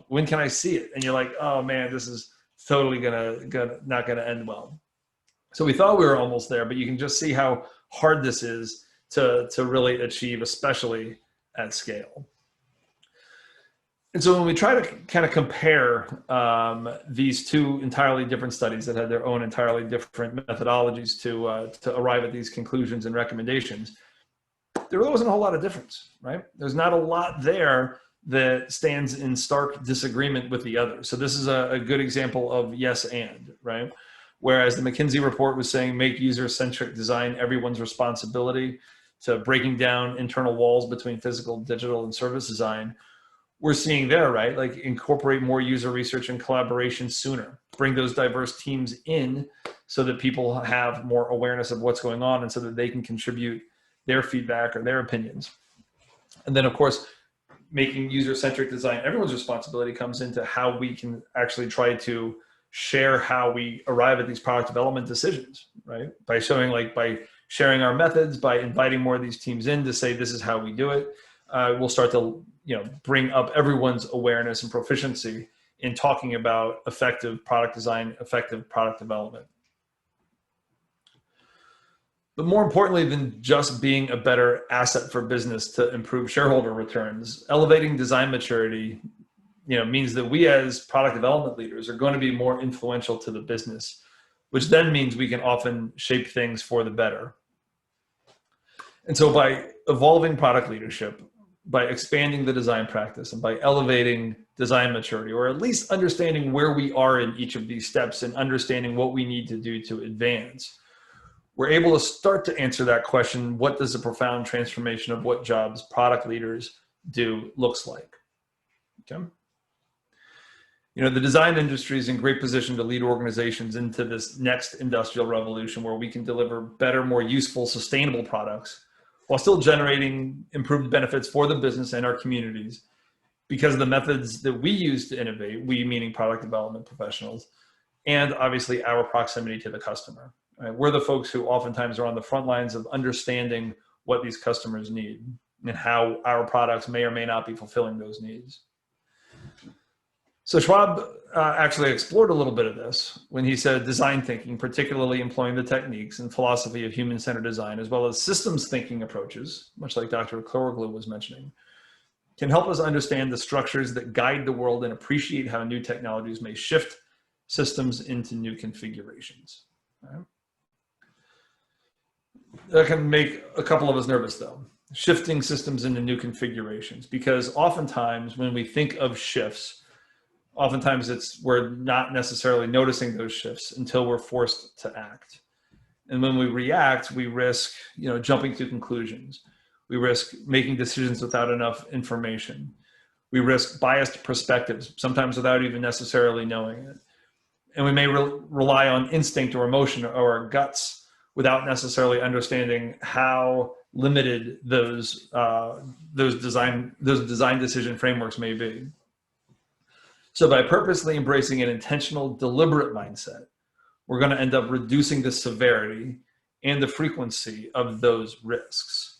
When can I see it? And you're like, oh man, this is totally not gonna end well. So we thought we were almost there, but you can just see how hard this is to really achieve, especially at scale. And so when we try to kind of compare these two entirely different studies that had their own entirely different methodologies to arrive at these conclusions and recommendations, there really wasn't a whole lot of difference, right? There's not a lot there that stands in stark disagreement with the other. So this is a good example of yes and, right? Whereas the McKinsey report was saying make user-centric design everyone's responsibility, to breaking down internal walls between physical, digital, and service design, we're seeing there, right? Like incorporate more user research and collaboration sooner. Bring those diverse teams in so that people have more awareness of what's going on and so that they can contribute their feedback or their opinions. And then of course, making user-centric design everyone's responsibility comes into how we can actually try to share how we arrive at these product development decisions, right? By sharing our methods, by inviting more of these teams in to say, this is how we do it. We'll start to bring up everyone's awareness and proficiency in talking about effective product design, effective product development. But more importantly than just being a better asset for business to improve shareholder returns, elevating design maturity means that we as product development leaders are going to be more influential to the business, which then means we can often shape things for the better. And so by evolving product leadership, by expanding the design practice, and by elevating design maturity, or at least understanding where we are in each of these steps and understanding what we need to do to advance, we're able to start to answer that question, what does a profound transformation of what jobs product leaders do looks like? Okay. The design industry is in great position to lead organizations into this next industrial revolution where we can deliver better, more useful, sustainable products while still generating improved benefits for the business and our communities because of the methods that we use to innovate, we meaning product development professionals, and obviously our proximity to the customer. Right? We're the folks who oftentimes are on the front lines of understanding what these customers need and how our products may or may not be fulfilling those needs. So Schwab actually explored a little bit of this when he said design thinking, particularly employing the techniques and philosophy of human-centered design, as well as systems thinking approaches, much like Dr. Cloroglu was mentioning, can help us understand the structures that guide the world and appreciate how new technologies may shift systems into new configurations. Right? That can make a couple of us nervous though, shifting systems into new configurations, because oftentimes when we think of shifts, oftentimes we're not necessarily noticing those shifts until we're forced to act. And when we react, we risk, jumping to conclusions. We risk making decisions without enough information. We risk biased perspectives, sometimes without even necessarily knowing it. And we may rely on instinct or emotion or our guts without necessarily understanding how limited those design decision frameworks may be. So by purposely embracing an intentional, deliberate mindset, we're going to end up reducing the severity and the frequency of those risks.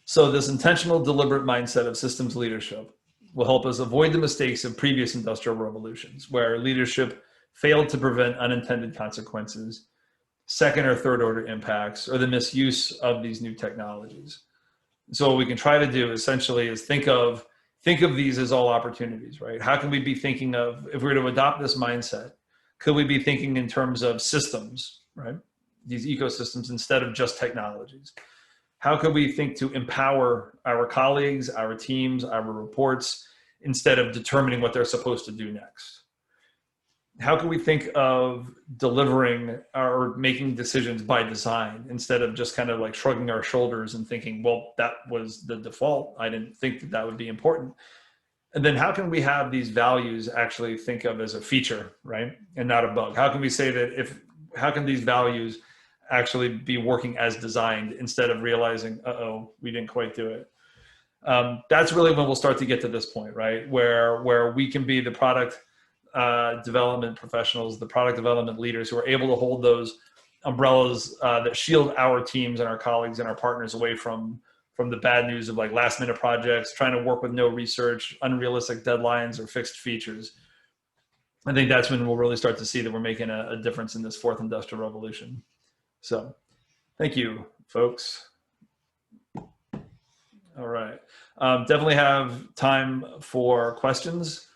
So this intentional, deliberate mindset of systems leadership will help us avoid the mistakes of previous industrial revolutions, where leadership failed to prevent unintended consequences, second or third order impacts, or the misuse of these new technologies. So what we can try to do essentially is think of these as all opportunities, right? How can we be thinking of, if we were to adopt this mindset, could we be thinking in terms of systems, right? These ecosystems instead of just technologies. How could we think to empower our colleagues, our teams, our reports, instead of determining what they're supposed to do next? how can we think of delivering or making decisions by design instead of just kind of like shrugging our shoulders and thinking, well, that was the default. I didn't think that that would be important. And then how can we have these values actually think of as a feature, right? And not a bug? How can we say that how can these values actually be working as designed instead of realizing, uh-oh, we didn't quite do it. That's really when we'll start to get to this point, right? Where we can be the product development professionals, the product development leaders who are able to hold those umbrellas that shield our teams and our colleagues and our partners away from the bad news of like last minute projects, trying to work with no research, unrealistic deadlines, or fixed features. I think that's when we'll really start to see that we're making a difference in this fourth industrial revolution. So thank you, folks. All right. Definitely have time for questions.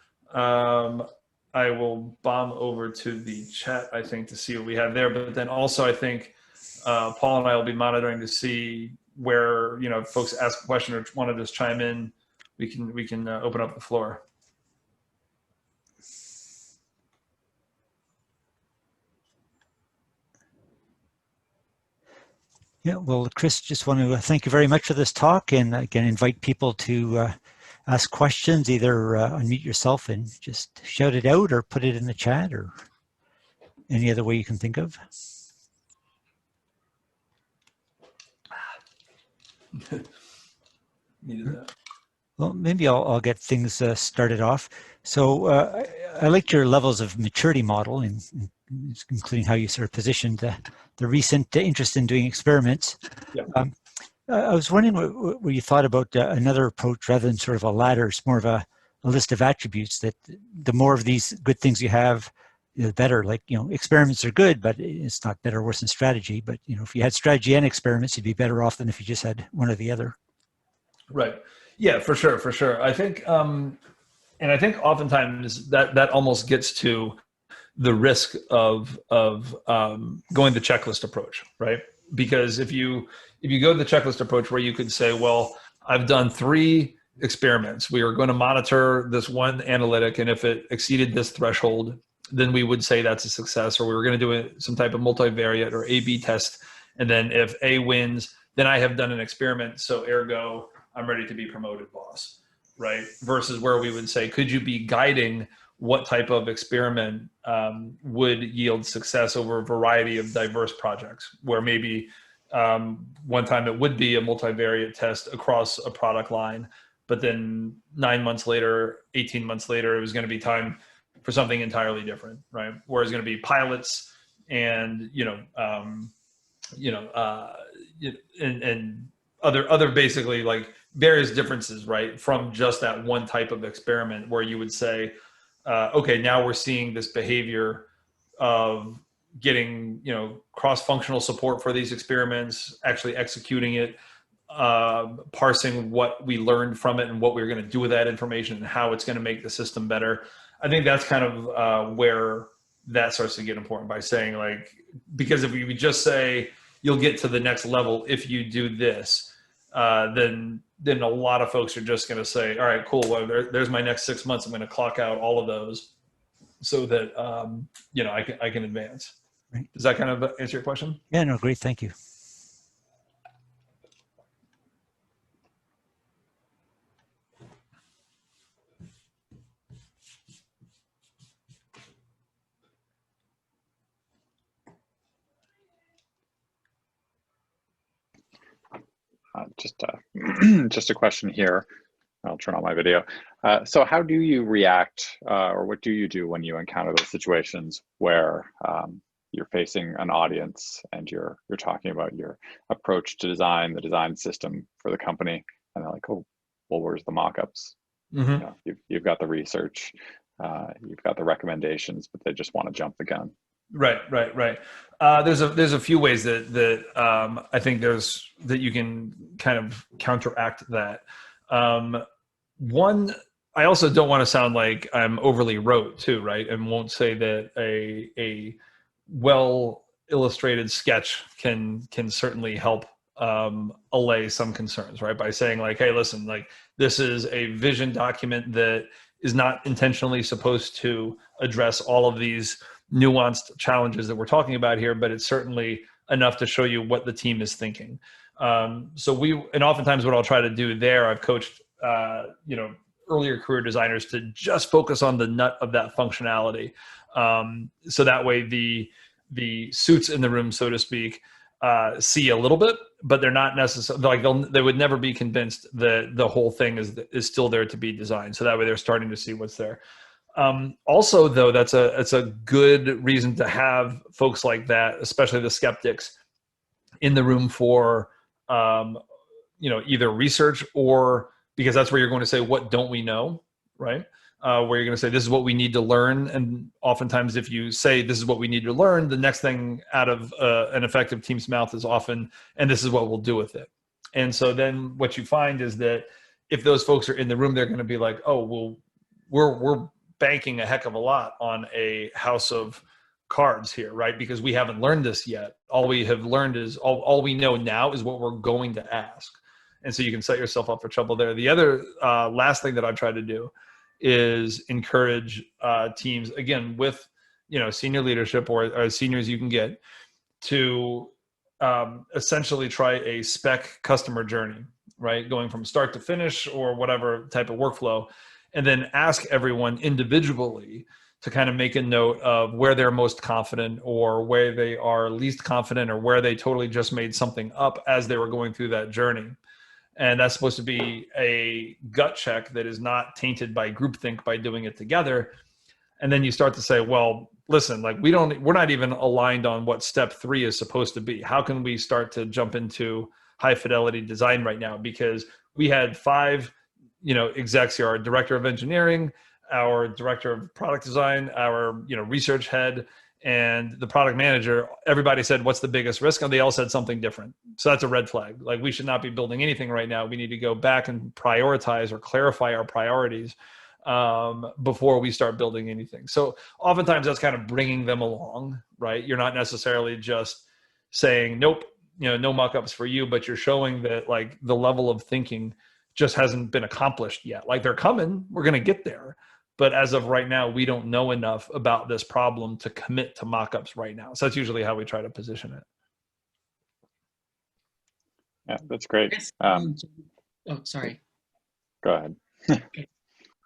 I will bomb over to the chat, I think, to see what we have there. But then also, I think Paul and I will be monitoring to see where, if folks ask a question or want to just chime in, we can open up the floor. Yeah, well, Chris, just want to thank you very much for this talk, and again, invite people to ask questions, either unmute yourself and just shout it out or put it in the chat or any other way you can think of. Needed that. Well, maybe I'll get things started off. So I liked your levels of maturity model, including how you sort of positioned the recent interest in doing experiments. Yeah. I was wondering what you thought about another approach rather than sort of a ladder. It's more of a list of attributes that the more of these good things you have, the better. Like, experiments are good, but it's not better or worse than strategy. But, if you had strategy and experiments, you'd be better off than if you just had one or the other. Right. Yeah, for sure. I think, and I think oftentimes that almost gets to the risk of going the checklist approach, right? Because if you go the checklist approach where you could say, well, I've done 3 experiments. We are going to monitor this one analytic, and if it exceeded this threshold, then we would say that's a success, or we were going to do some type of multivariate or A/B test. And then if A wins, then I have done an experiment. So ergo, I'm ready to be promoted, boss, right? Versus where we would say, could you be guiding what type of experiment would yield success over a variety of diverse projects, where maybe one time it would be a multivariate test across a product line, but then 9 months later, 18 months later, it was going to be time for something entirely different, right? Where it's going to be pilots and, and other basically like various differences, right? From just that one type of experiment where you would say, okay, now we're seeing this behavior of getting, cross-functional support for these experiments, actually executing it, parsing what we learned from it and what we're going to do with that information and how it's going to make the system better. I think that's kind of where that starts to get important, by saying like, because if we just say you'll get to the next level if you do this, then a lot of folks are just going to say, all right, cool. Well, there's my next 6 months. I'm going to clock out all of those so that, I can advance. Right. Does that kind of answer your question? Yeah, no, great. Thank you. Just a question here. I'll turn on my video. So how do you react, or what do you do when you encounter those situations where you're facing an audience and you're talking about your approach to design, the design system for the company, and they're like, oh, well, where's the mock-ups? Mm-hmm. You've got the research, you've got the recommendations, but they just want to jump the gun. Right. There's a few ways that I think that you can kind of counteract that. One, I also don't want to sound like I'm overly rote too, right? And won't say that a well illustrated sketch can certainly help allay some concerns, right? By saying like, hey, listen, like this is a vision document that is not intentionally supposed to address all of these nuanced challenges that we're talking about here, but it's certainly enough to show you what the team is thinking. And oftentimes what I'll try to do there, I've coached, earlier career designers to just focus on the nut of that functionality. So that way the suits in the room, so to speak, see a little bit, but they're not necessarily like they would never be convinced that the whole thing is still there to be designed. So that way they're starting to see what's there. Also, though, it's a good reason to have folks like that, especially the skeptics, in the room for either research or because that's where you're going to say, what don't we know, right? Where you're going to say, this is what we need to learn. And oftentimes if you say, this is what we need to learn, the next thing out of an effective team's mouth is often, and this is what we'll do with it. And so then what you find is that if those folks are in the room, they're going to be like, oh, well, we're banking a heck of a lot on a house of cards here, right? Because we haven't learned this yet. All we have learned is all we know now is what we're going to ask. And so you can set yourself up for trouble there. The other last thing that I try to do is encourage teams, again, with senior leadership or as senior as you can get, to essentially try a spec customer journey, right? Going from start to finish or whatever type of workflow, and then ask everyone individually to kind of make a note of where they're most confident or where they are least confident or where they totally just made something up as they were going through that journey. And that's supposed to be a gut check that is not tainted by groupthink by doing it together. And then you start to say, well, listen, like we're not even aligned on what step 3 is supposed to be. How can we start to jump into high fidelity design right now? Because we had 5, execs here, our director of engineering, our director of product design, our, research head, and the product manager. Everybody said, what's the biggest risk? And they all said something different. So that's a red flag. Like, we should not be building anything right now. We need to go back and prioritize or clarify our priorities before we start building anything. So oftentimes that's kind of bringing them along, right? You're not necessarily just saying, nope, no mock-ups for you, but you're showing that like the level of thinking just hasn't been accomplished yet. Like, they're coming, we're going to get there. But as of right now, we don't know enough about this problem to commit to mock-ups right now. So that's usually how we try to position it. Yeah, that's great. Sorry. Go ahead.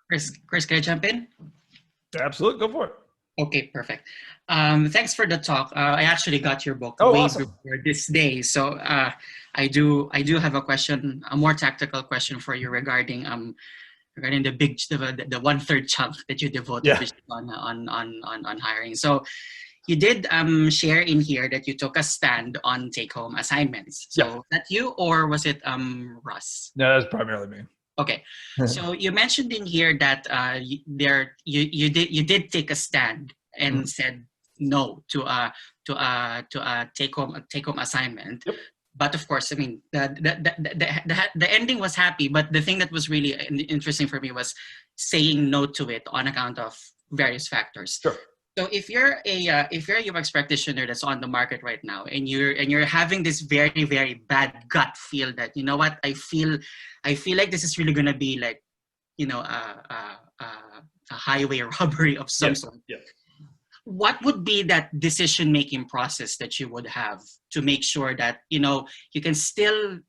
Chris, can I jump in? Absolutely, go for it. Okay, perfect. Thanks for the talk. I actually got your book way awesome. before this day. So I do have a question, a more tactical question for you regarding the 1/3 chunk that you devoted on hiring. So you did share in here that you took a stand on take-home assignments. So that you, or was it Russ? No, that's primarily me. Okay, so you mentioned in here that you did take a stand and said no to a take-home assignment. Yep. But of course, I mean, the ending was happy, but the thing that was really interesting for me was saying no to it on account of various factors. Sure. So if you're a UX practitioner that's on the market right now, and you're having this very, very bad gut feel that, you know what, I feel like this is really gonna be like, a highway robbery of some sort. Yeah. What would be that decision-making process that you would have to make sure that, you can still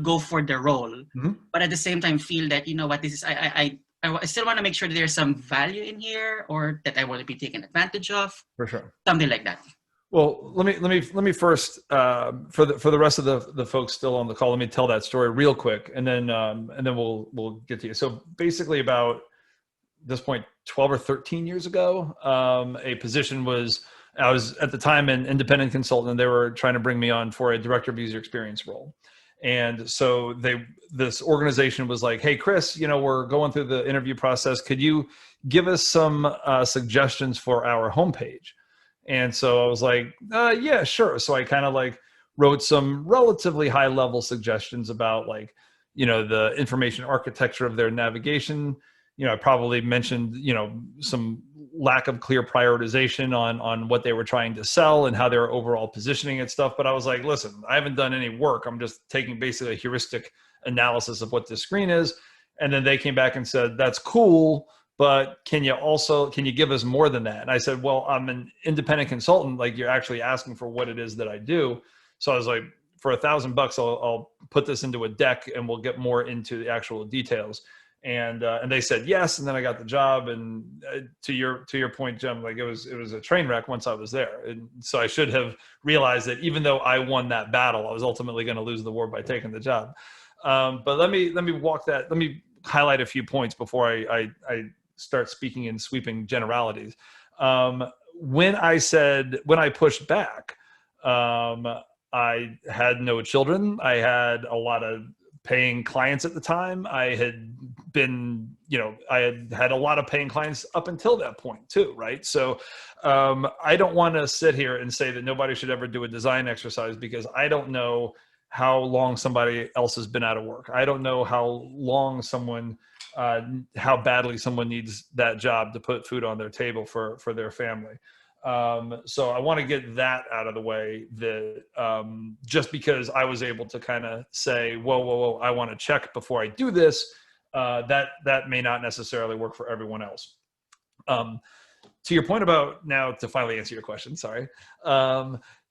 go for the role, but at the same time feel that, this is, I still want to make sure that there's some value in here, or that I want to be taken advantage of. For sure. Something like that. Well, let me first, for the rest of the folks still on the call, let me tell that story real quick, and then we'll get to you. So basically, about this point, 12 or 13 years ago, a position I was at the time an independent consultant, and they were trying to bring me on for a director of user experience role. And so this organization was like, hey, Chris, we're going through the interview process. Could you give us some suggestions for our homepage? And so I was like, yeah, sure. So I kind of like wrote some relatively high level suggestions about like, the information architecture of their navigation. I probably mentioned, some lack of clear prioritization on what they were trying to sell and how they were overall positioning and stuff. But I was like, listen, I haven't done any work. I'm just taking basically a heuristic analysis of what this screen is. And then they came back and said, that's cool, but can you give us more than that? And I said, well, I'm an independent consultant. Like, you're actually asking for what it is that I do. So I was like, for $1,000, I'll put this into a deck and we'll get more into the actual details. And they said yes, and then I got the job. And to your point, Jim, like, it was a train wreck once I was there. And so I should have realized that even though I won that battle, I was ultimately going to lose the war by taking the job. But let me highlight a few points before I start speaking in sweeping generalities. When I pushed back, I had no children. I had a lot of paying clients at the time. I had had a lot of paying clients up until that point too, right? So I don't want to sit here and say that nobody should ever do a design exercise, because I don't know how long somebody else has been out of work. I don't know how long how badly someone needs that job to put food on their table for their family. So I want to get that out of the way, that just because I was able to kind of say, whoa, I want to check before I do this, that may not necessarily work for everyone else. To your point about, now to finally answer your question, sorry.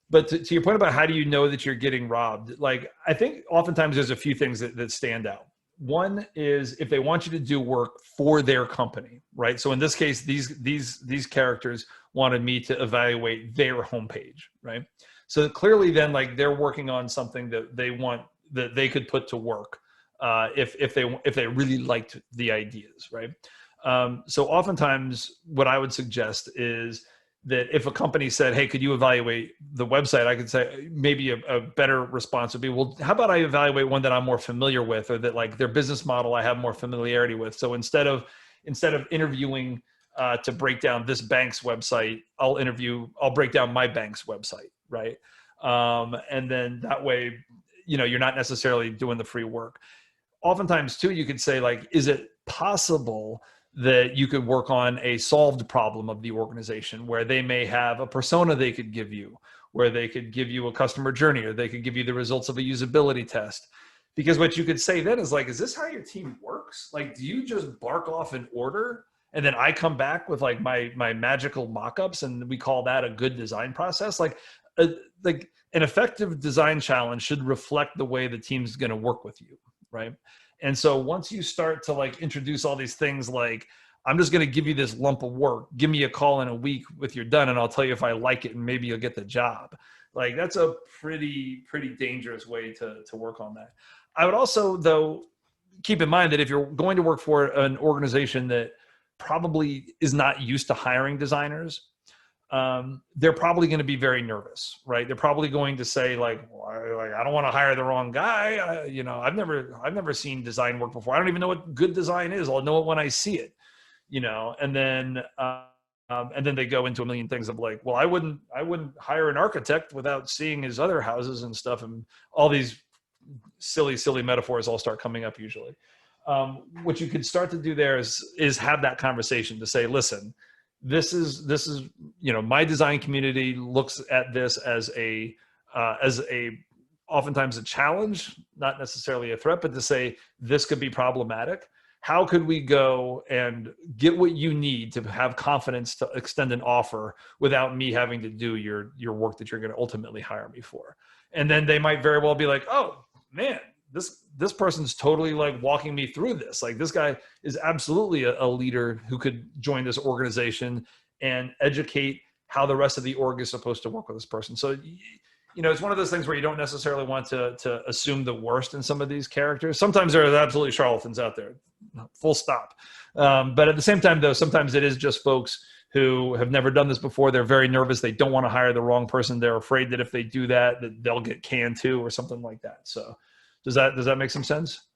But to your point about how do you know that you're getting robbed, like, I think oftentimes there's a few things that stand out. One is if they want you to do work for their company, right? So in this case, these characters wanted me to evaluate their homepage, right? So clearly then, like, they're working on something that they want, that they could put to work if they really liked the ideas, right? So oftentimes what I would suggest is that if a company said, hey, could you evaluate the website? I could say maybe a better response would be, well, how about I evaluate one that I'm more familiar with, or that, like, their business model I have more familiarity with. So instead of interviewing to break down this bank's website, I'll break down my bank's website, right? And then that way, you're not necessarily doing the free work. Oftentimes too, you could say, like, is it possible that you could work on a solved problem of the organization, where they may have a persona they could give you, where they could give you a customer journey, or they could give you the results of a usability test. Because what you could say then is, like, is this how your team works? Like, do you just bark off an order and then I come back with, like, my magical mock-ups, and we call that a good design process? Like an effective design challenge should reflect the way the team's going to work with you, right? And so once you start to, like, introduce all these things, like, I'm just going to give you this lump of work, give me a call in a week with you're done, and I'll tell you if I like it, and maybe you'll get the job. Like, that's a pretty dangerous way to work on that. I would also, though, keep in mind that if you're going to work for an organization that probably is not used to hiring designers, they're probably going to be very nervous, right? They're probably going to say, like, well, I don't want to hire the wrong guy. I've never seen design work before. I don't even know what good design is. I'll know it when I see it, and then they go into a million things of, like, well, I wouldn't hire an architect without seeing his other houses and stuff. And all these silly metaphors all start coming up usually. What you could start to do there is have that conversation to say, listen, this is my design community looks at this as a oftentimes a challenge, not necessarily a threat, but to say this could be problematic. How could we go and get what you need to have confidence to extend an offer without me having to do your work that you're going to ultimately hire me for? And then they might very well be like, oh man, this person's totally, like, walking me through this. Like, this guy is absolutely a leader who could join this organization and educate how the rest of the org is supposed to work with this person. So, it's one of those things where you don't necessarily want to assume the worst in some of these characters. Sometimes there are absolutely charlatans out there, full stop. But at the same time, though, sometimes it is just folks who have never done this before. They're very nervous. They don't want to hire the wrong person. They're afraid that if they do that they'll get canned too, or something like that. So does that make some sense?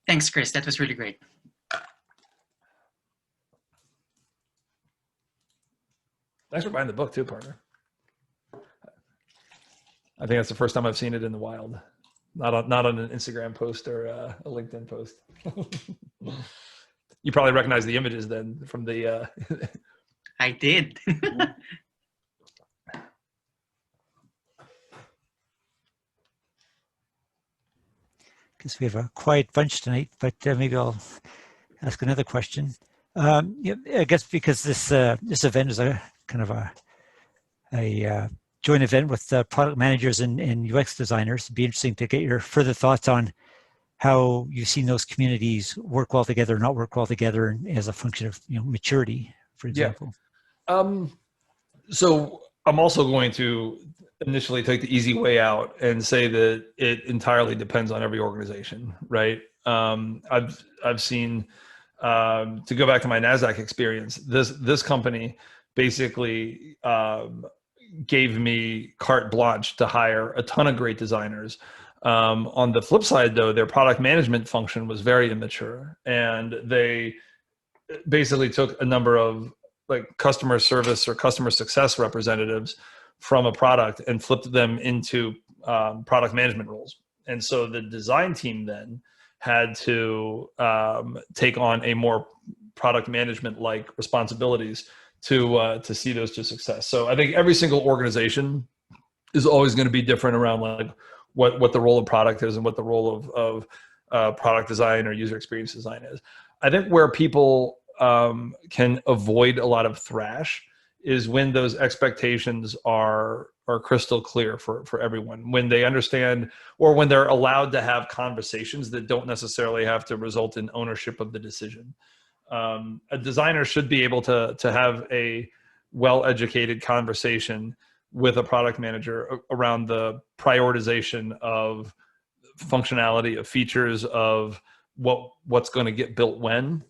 Thanks, Chris. That was really great. Thanks for buying the book too, partner. I think that's the first time I've seen it in the wild. Not on an Instagram post or a LinkedIn post. You probably recognize the images then from the... I did. guess we have a quiet bunch tonight, but maybe I'll ask another question. Yeah, I guess because this event is a kind of a joint event with product managers and UX designers, it'd be interesting to get your further thoughts on how you've seen those communities work well together, not work well together, and as a function of maturity, for example. Yeah. So I'm also going to initially take the easy way out and say that it entirely depends on every organization, right? I've seen, to go back to my NASDAQ experience, this company basically gave me carte blanche to hire a ton of great designers. On the flip side, though, their product management function was very immature, and they basically took a number of like customer service or customer success representatives from a product and flipped them into product management roles. And so the design team then had to take on a more product management like responsibilities to see those to success. So I think every single organization is always going to be different around like what the role of product is and what the role of product design or user experience design is. I think where people can avoid a lot of thrash is when those expectations are crystal clear for everyone, when they understand or when they're allowed to have conversations that don't necessarily have to result in ownership of the decision. A designer should be able to have a well-educated conversation with a product manager around the prioritization of functionality, of features, of what's going to get built when.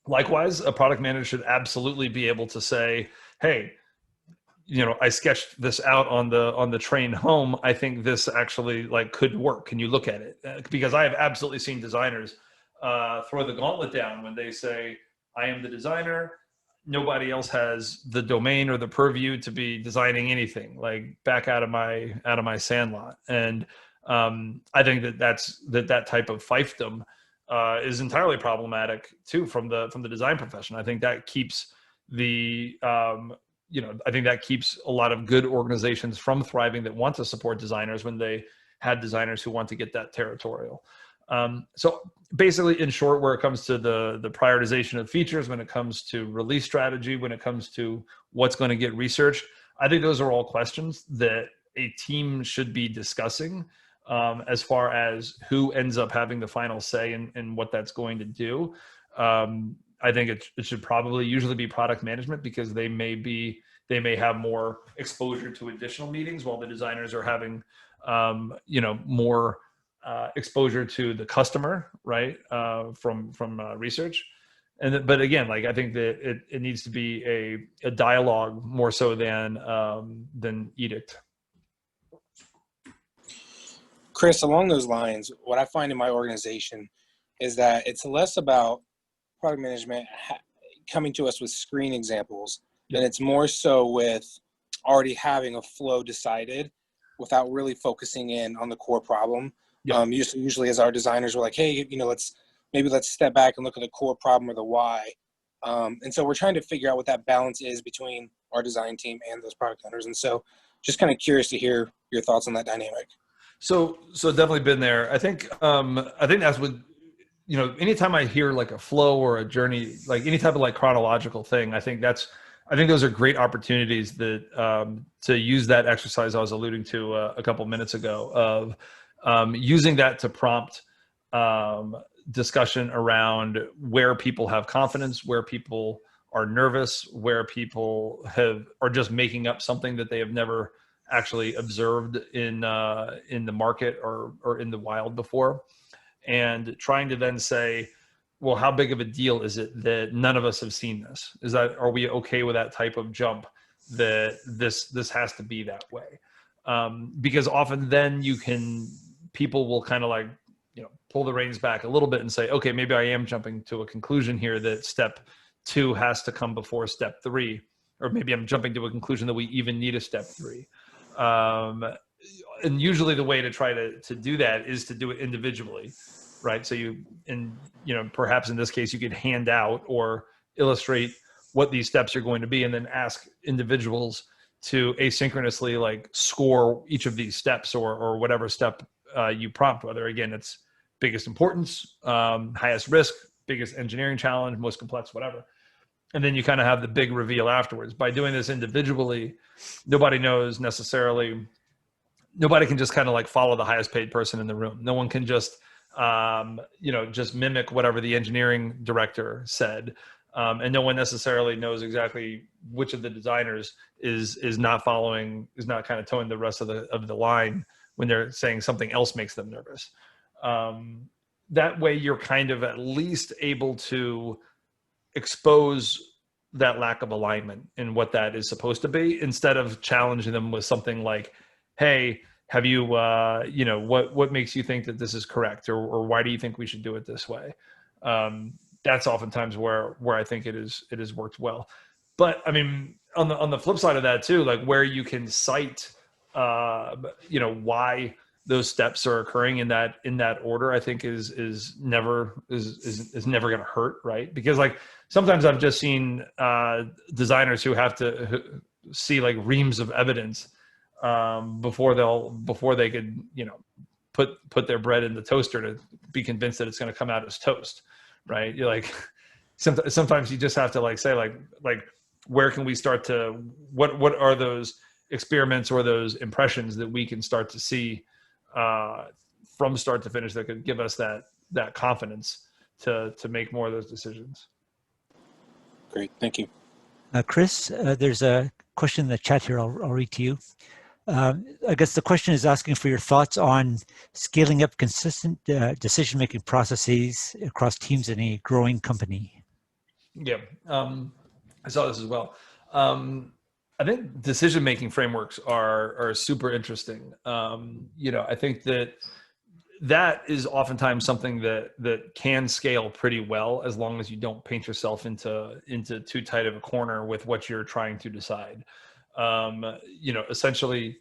Likewise, a product manager should absolutely be able to say, hey, I sketched this out on the train home. I think this actually like could work. Can you look at it? Because I have absolutely seen designers throw the gauntlet down when they say, I am the designer. Nobody else has the domain or the purview to be designing anything, like back out of my sandlot. And I think that type of fiefdom is entirely problematic too from the design profession. I think that keeps I think that keeps a lot of good organizations from thriving that want to support designers when they had designers who want to get that territorial. So basically, in short, where it comes to the prioritization of features, when it comes to release strategy, when it comes to what's going to get researched, I think those are all questions that a team should be discussing as far as who ends up having the final say in what that's going to do. I think it should probably usually be product management because they may have more exposure to additional meetings while the designers are having more exposure to the customer, right? From research. But again, like I think that it needs to be a dialogue more so than edict. Chris, along those lines, what I find in my organization is that it's less about product management coming to us with screen examples, and it's more so with already having a flow decided without really focusing in on the core problem. Usually as our designers, we're like, hey, let's step back and look at the core problem or the why. And so we're trying to figure out what that balance is between our design team and those product owners. And so just kind of curious to hear your thoughts on that dynamic. So definitely been there. I think that's what, anytime I hear like a flow or a journey, like any type of like chronological thing, I think those are great opportunities that to use that exercise I was alluding to a couple minutes ago of using that to prompt discussion around where people have confidence, where people are nervous, where people are just making up something that they have never actually observed in the market or in the wild before, and trying to then say, well, how big of a deal is it that none of us have seen this? Are we okay with that type of jump, that this has to be that way? Because often then people will kind of like, pull the reins back a little bit and say, okay, maybe I am jumping to a conclusion here that step 2 has to come before step 3, or maybe I'm jumping to a conclusion that we even need a step 3. And usually the way to try to do that is to do it individually, right? So perhaps in this case, you could hand out or illustrate what these steps are going to be, and then ask individuals to asynchronously like score each of these steps or whatever step you prompt, whether again, it's biggest importance, highest risk, biggest engineering challenge, most complex, whatever. And then you kind of have the big reveal afterwards. By doing this individually, nobody knows necessarily, nobody can just kind of like follow the highest paid person in the room. No one can just, just mimic whatever the engineering director said. And no one necessarily knows exactly which of the designers is not kind of towing the rest of the line when they're saying something else makes them nervous. That way you're kind of at least able to expose that lack of alignment in what that is supposed to be, instead of challenging them with something like, hey, have you, what makes you think that this is correct? Or why do you think we should do it this way? That's oftentimes where I think it has worked well. But I mean, on the flip side of that too, like where you can cite, why those steps are occurring in that order, I think is never going to hurt, right? Because like sometimes I've just seen designers who have to see like reams of evidence before they could put their bread in the toaster to be convinced that it's going to come out as toast, right? You're like, sometimes you just have to like say like where can we start to, what are those experiments or those impressions that we can start to see from start to finish that could give us that confidence to make more of those decisions. Great, thank you. Chris, there's a question in the chat here. I'll read to you. I guess the question is asking for your thoughts on scaling up consistent decision-making processes across teams in a growing company. Yeah, I saw this as well. I think decision-making frameworks are super interesting. I think that is oftentimes something that can scale pretty well, as long as you don't paint yourself into too tight of a corner with what you're trying to decide. Essentially,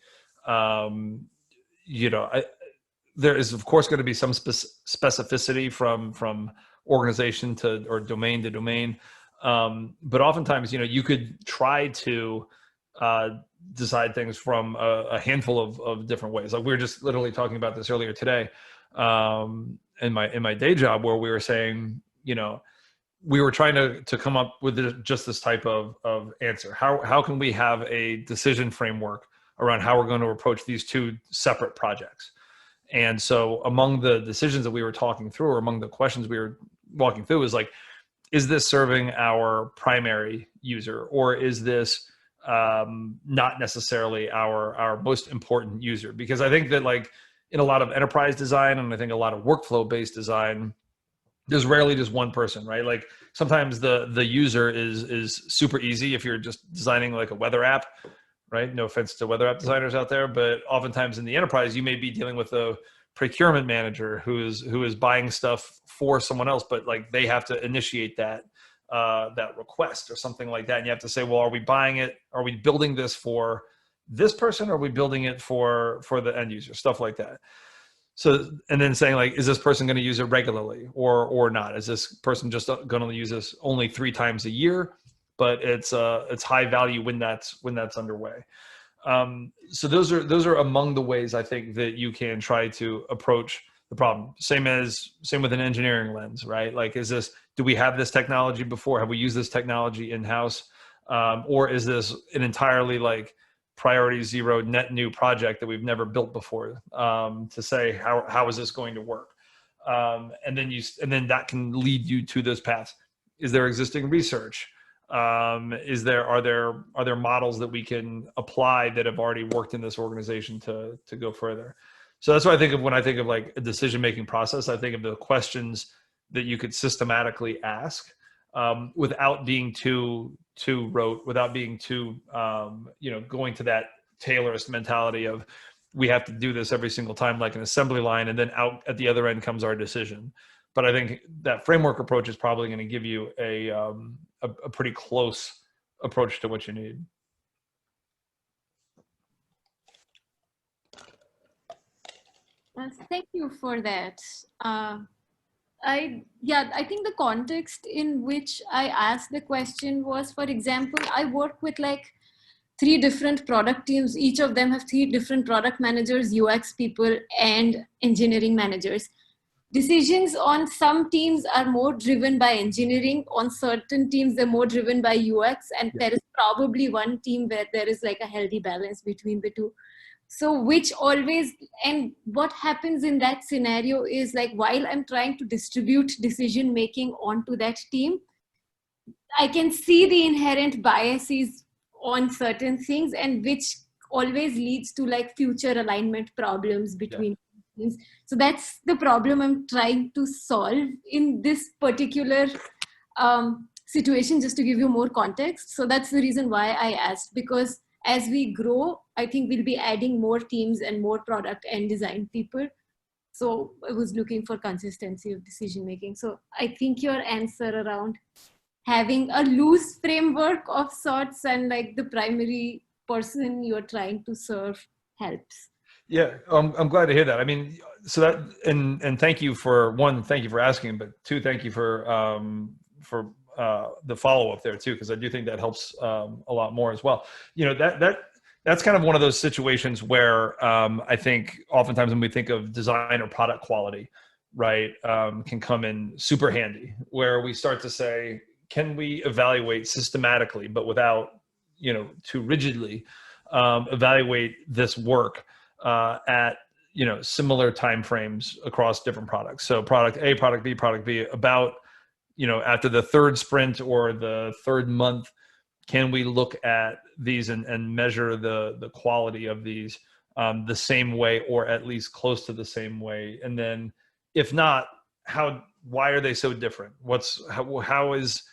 there is of course going to be some specificity from organization or domain to domain. But oftentimes, you could try to decide things from a handful of different ways. Like we were just literally talking about this earlier today in my day job, where we were saying, we were trying to come up with just this type of answer. How can we have a decision framework around how we're going to approach these two separate projects? And so among the decisions that we were talking through, or among the questions we were walking through, is like, is this serving our primary user, or is this not necessarily our most important user? Because I think that like in a lot of enterprise design, and I think a lot of workflow-based design, there's rarely just one person, right? Like sometimes the user is super easy if you're just designing like a weather app, right? No offense to weather app designers out there, but oftentimes in the enterprise, you may be dealing with a procurement manager who is buying stuff for someone else, but like they have to initiate that request or something like that. And you have to say, well, are we buying it? Are we building this for this person? Or are we building it for the end user? Stuff like that. So, and then saying like, is this person going to use it regularly or not? Is this person just going to use this only 3 times a year, but it's high value when that's underway? So those are among the ways I think that you can try to approach the problem. Same with an engineering lens, right? Like, do we have this technology before? Have we used this technology in-house? Or is this an entirely like priority zero net new project that we've never built before, to say, how is this going to work? And then that can lead you to those paths. Is there existing research? Are there models that we can apply that have already worked in this organization to go further? So that's what I think of when I think of like a decision-making process. I think of the questions that you could systematically ask, without being too rote, without being too, going to that Taylorist mentality of we have to do this every single time, like an assembly line, and then out at the other end comes our decision. But I think that framework approach is probably going to give you a pretty close approach to what you need. Thank you for that. I think the context in which I asked the question was, for example, I work with like 3 different product teams. Each of them have 3 different product managers, UX people, and engineering managers. decisions on some teams are more driven by engineering, on certain teams they're more driven by UX, and there is probably one team where there is like a healthy balance between the two. So which always, and what happens in that scenario is like, while I'm trying to distribute decision making onto that team, I can see the inherent biases on certain things, and which always leads to like future alignment problems between teams. So that's the problem I'm trying to solve in this particular situation, just to give you more context. So that's the reason why I asked, because as we grow, I think we'll be adding more teams and more product and design people. So I was looking for consistency of decision making. So I think your answer around having a loose framework of sorts and like the primary person you're trying to serve helps. Yeah, I'm glad to hear that. I mean, so that, and thank you for, one, thank you for asking, but two, thank you for the follow-up there too, because I do think that helps a lot more as well. You know, that's kind of one of those situations where I think oftentimes when we think of design or product quality, right, can come in super handy, where we start to say, can we evaluate systematically, but without, you know, too rigidly, evaluate this work at, you know, similar timeframes across different products. So product A, product B, about, you know, after the third sprint or the third month, can we look at these and measure the quality of these the same way, or at least close to the same way? And then if not, why are they so different?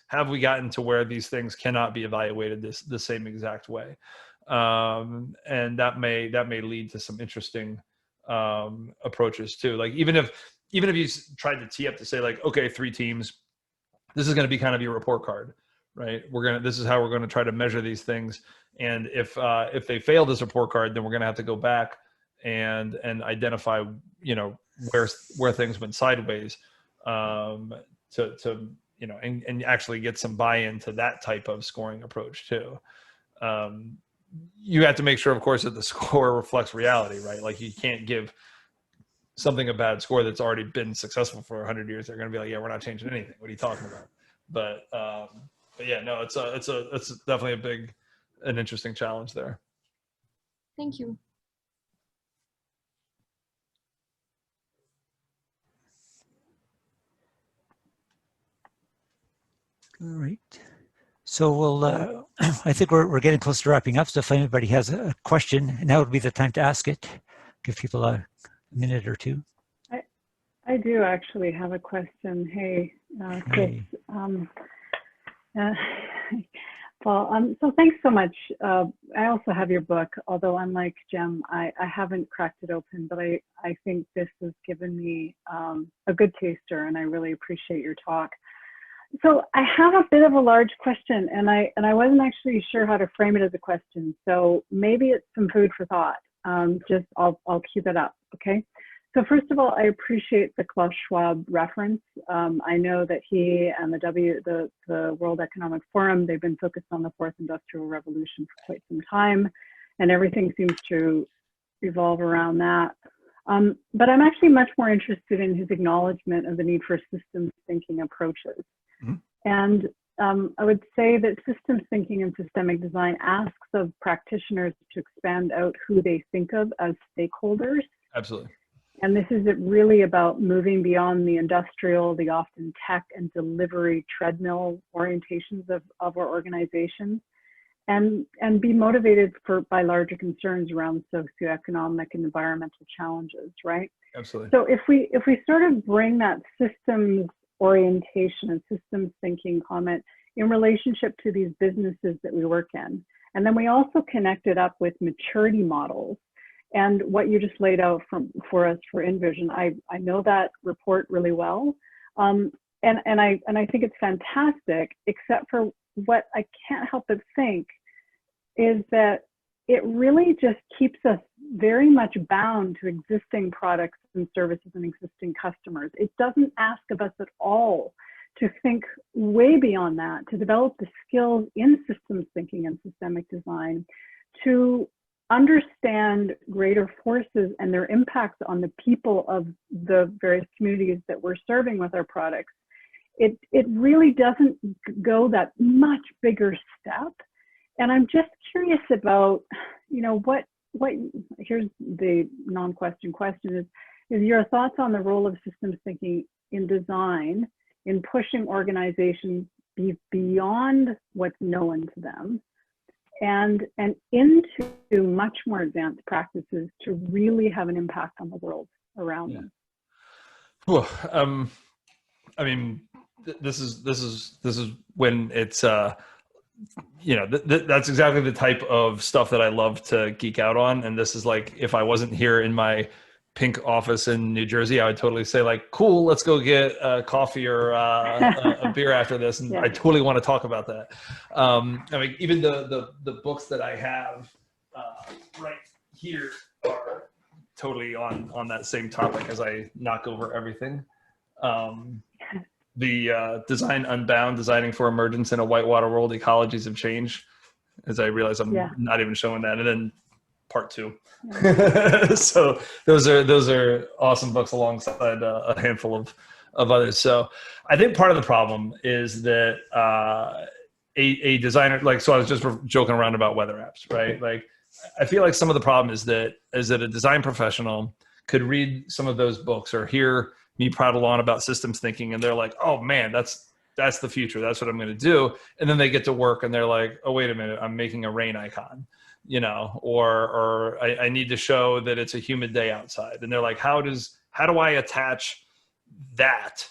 Have we gotten to where these things cannot be evaluated the same exact way? And that may lead to some interesting approaches too. Like even if you tried to tee up to say like, okay, 3 teams, this is going to be kind of your report card, right? This is how we're going to try to measure these things. And if they fail this report card, then we're going to have to go back and identify, you know, where things went sideways, to you know, and actually get some buy-in to that type of scoring approach too. You have to make sure, of course, that the score reflects reality, right? Like you can't give something a bad score that's already been successful for 100 years. They're going to be like, yeah, we're not changing anything. What are you talking about? But yeah, no, it's definitely an interesting challenge there. Thank you. All right. So we'll, I think we're getting close to wrapping up. So if anybody has a question, now would be the time to ask it. Give people a minute or two. I do actually have a question. Hey, Chris. Hey. Well, so thanks so much. I also have your book, although unlike Jem, I haven't cracked it open, but I think this has given me a good taster, and I really appreciate your talk. So I have a bit of a large question, and I wasn't actually sure how to frame it as a question. So maybe it's some food for thought. I'll cue that up, okay? So first of all, I appreciate the Klaus Schwab reference. I know that he and the World Economic Forum, they've been focused on the 4th Industrial Revolution for quite some time, and everything seems to revolve around that. But I'm actually much more interested in his acknowledgement of the need for systems thinking approaches. Mm-hmm. And I would say that systems thinking and systemic design asks of practitioners to expand out who they think of as stakeholders. Absolutely. And this is really about moving beyond the industrial, the often tech and delivery treadmill orientations of our organizations, and be motivated by larger concerns around socioeconomic and environmental challenges, right? Absolutely. So if we sort of bring that systems orientation and systems thinking comment in relationship to these businesses that we work in, and then we also connect it up with maturity models and what you just laid out for us for InVision. I know that report really well, and I think it's fantastic, except for what I can't help but think is that it really just keeps us very much bound to existing products and services and existing customers. It doesn't ask of us at all to think way beyond that, to develop the skills in systems thinking and systemic design to understand greater forces and their impacts on the people of the various communities that we're serving with our products, it really doesn't go that much bigger step. And I'm just curious about, you know, what here's the non-question question is your thoughts on the role of systems thinking in design, in pushing organizations beyond what's known to them and into much more advanced practices to really have an impact on the world around them. Well, I mean, this is when it's you know, that's exactly the type of stuff that I love to geek out on. And this is like, if I wasn't here in my pink office in New Jersey, I would totally say like, cool, let's go get a coffee or a beer after this. And I totally want to talk about that. I mean, even the books that I have right here are totally on that same topic as I knock over everything. The Design Unbound, Designing for Emergence in a Whitewater World, Ecologies of Change, as I realize I'm not even showing that. And then part 2. So those are awesome books alongside a handful of others. So I think part of the problem is that a designer, like, so I was just joking around about weather apps, right? Like, I feel like some of the problem is that a design professional could read some of those books or hear me prattle on about systems thinking, and they're like, oh man, that's the future. That's what I'm going to do. And then they get to work and they're like, oh, wait a minute, I'm making a rain icon, you know, or I need to show that it's a humid day outside. And they're like, how do I attach that?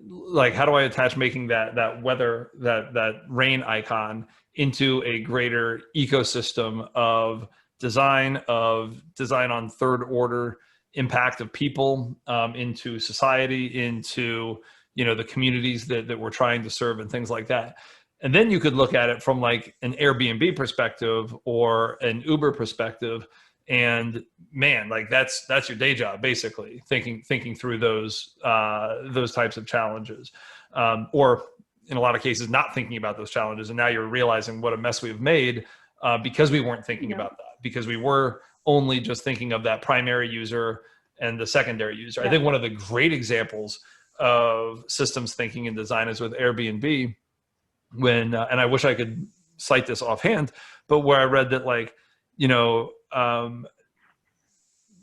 Like, how do I attach making that weather, that rain icon into a greater ecosystem of design on third order impact of people, into society, into, you know, the communities that we're trying to serve and things like that. And then you could look at it from like an Airbnb perspective or an Uber perspective. And man, like that's your day job, basically, thinking through those types of challenges, or in a lot of cases, not thinking about those challenges. And now you're realizing what a mess we've made because we weren't thinking about that, because we were only just thinking of that primary user and the secondary user. I think one of the great examples of systems thinking and design is with Airbnb, when, and I wish I could cite this offhand, but where I read that, like, you know,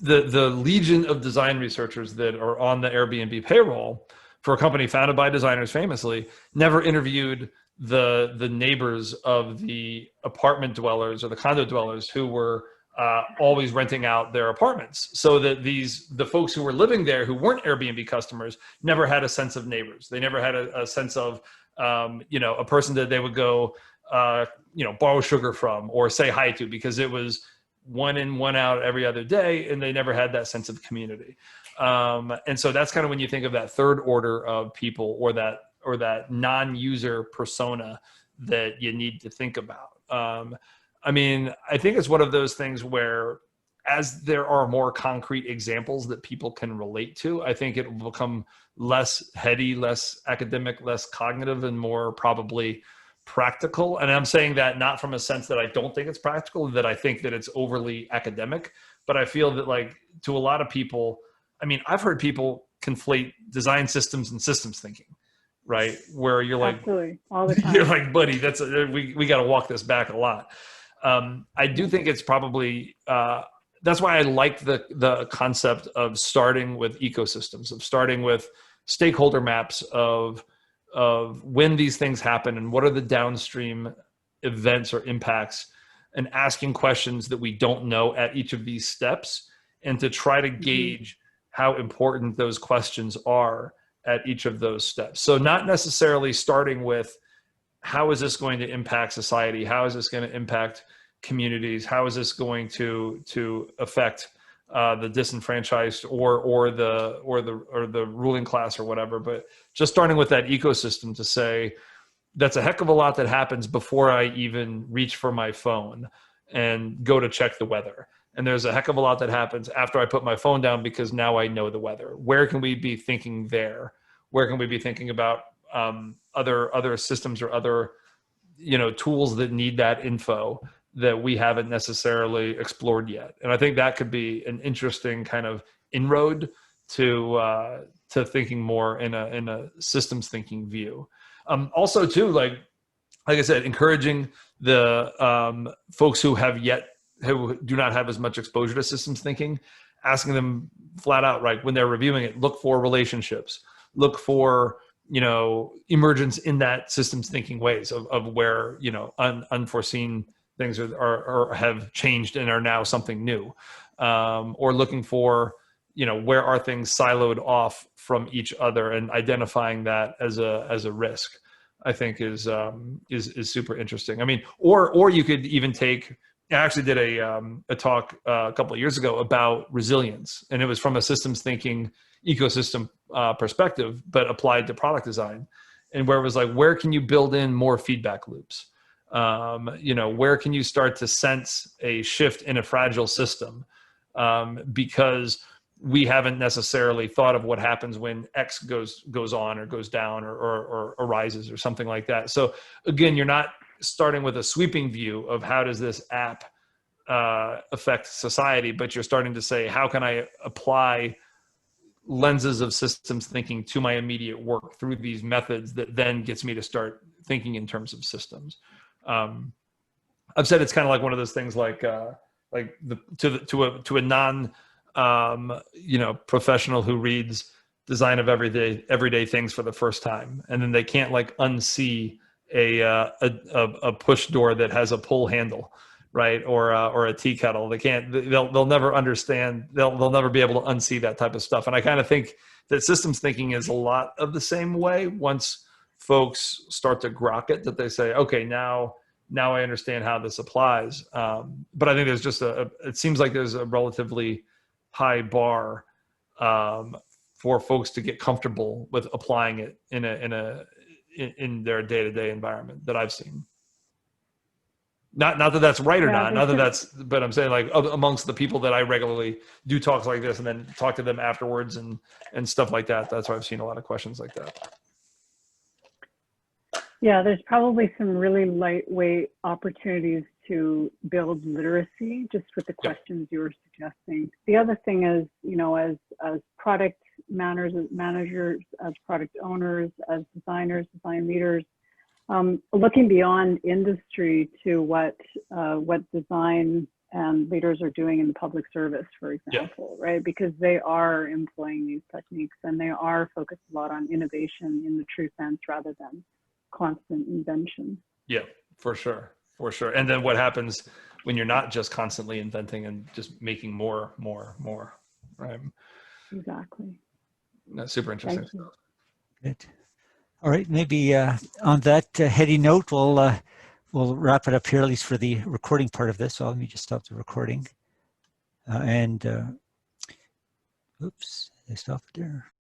the legion of design researchers that are on the Airbnb payroll for a company founded by designers famously never interviewed the neighbors of the apartment dwellers or the condo dwellers who were always renting out their apartments, so that the folks who were living there who weren't Airbnb customers never had a sense of neighbors. They never had a sense of, you know, a person that they would go, you know, borrow sugar from or say hi to, because it was one in, one out every other day, and they never had that sense of community. And so that's kind of when you think of that third order of people, or that non-user persona that you need to think about. I mean, I think it's one of those things where, as there are more concrete examples that people can relate to, I think it will become less heady, less academic, less cognitive, and more probably practical. And I'm saying that not from a sense that I don't think it's practical, that I think that it's overly academic, but I feel that, like, to a lot of people, I mean, I've heard people conflate design systems and systems thinking, right? Where you're like, absolutely, all the time. You're like, buddy, we got to walk this back a lot. I do think it's probably, that's why I like the concept of starting with ecosystems, of starting with stakeholder maps of when these things happen and what are the downstream events or impacts, and asking questions that we don't know at each of these steps, and to try to gauge how important those questions are at each of those steps. So not necessarily starting with, how is this going to impact society? How is this going to impact communities? How is this going to affect the disenfranchised or the ruling class or whatever? But just starting with that ecosystem to say, that's a heck of a lot that happens before I even reach for my phone and go to check the weather. And there's a heck of a lot that happens after I put my phone down, because now I know the weather. Where can we be thinking there? Where can we be thinking about other systems or other, you know, tools that need that info that we haven't necessarily explored yet. And I think that could be an interesting kind of inroad to thinking more in a systems thinking view. Also too, like I said, encouraging the folks who do not have as much exposure to systems thinking, asking them flat out, right, when they're reviewing it, look for relationships, look for, emergence in that systems thinking ways of where, unforeseen things are have changed and are now something new, or looking for, where are things siloed off from each other, and identifying that as a risk, I think is super interesting. I mean, or you could even take. I actually did a talk a couple of years ago about resilience, and it was from a systems thinking ecosystem perspective, but applied to product design, and where it was like, where can you build in more feedback loops? Where can you start to sense a shift in a fragile system? Because we haven't necessarily thought of what happens when X goes on or goes down or arises or something like that. So again, you're not starting with a sweeping view of how does this app affect society, but you're starting to say, how can I apply lenses of systems thinking to my immediate work through these methods that then gets me to start thinking in terms of systems. I've said it's kind of like one of those things to a non professional who reads design of everyday things for the first time, and then they can't like unsee a push door that has a pull handle, right, or a tea kettle. They'll never understand. They'll never be able to unsee that type of stuff. And I kind of think that systems thinking is a lot of the same way. Once folks start to grok it, that they say, okay, now I understand how this applies. But I think there's just it seems like there's a relatively high bar for folks to get comfortable with applying it in their day-to-day environment that I've seen. Not that that's right or not that that's, but I'm saying like amongst the people that I regularly do talks like this and then talk to them afterwards and stuff like that. That's why I've seen a lot of questions like that. Yeah, there's probably some really lightweight opportunities to build literacy just with the questions you were suggesting. The other thing is, as product managers, as product owners, as designers, design leaders, looking beyond industry to what design and leaders are doing in the public service, for example, right? Because they are employing these techniques and they are focused a lot on innovation in the true sense rather than constant invention. Yeah, for sure. And then what happens when you're not just constantly inventing and just making more, right? Exactly. That's super interesting. Good. All right, maybe on that heady note, we'll wrap it up here, at least for the recording part of this. So let me just stop the recording. Oops, I stopped there.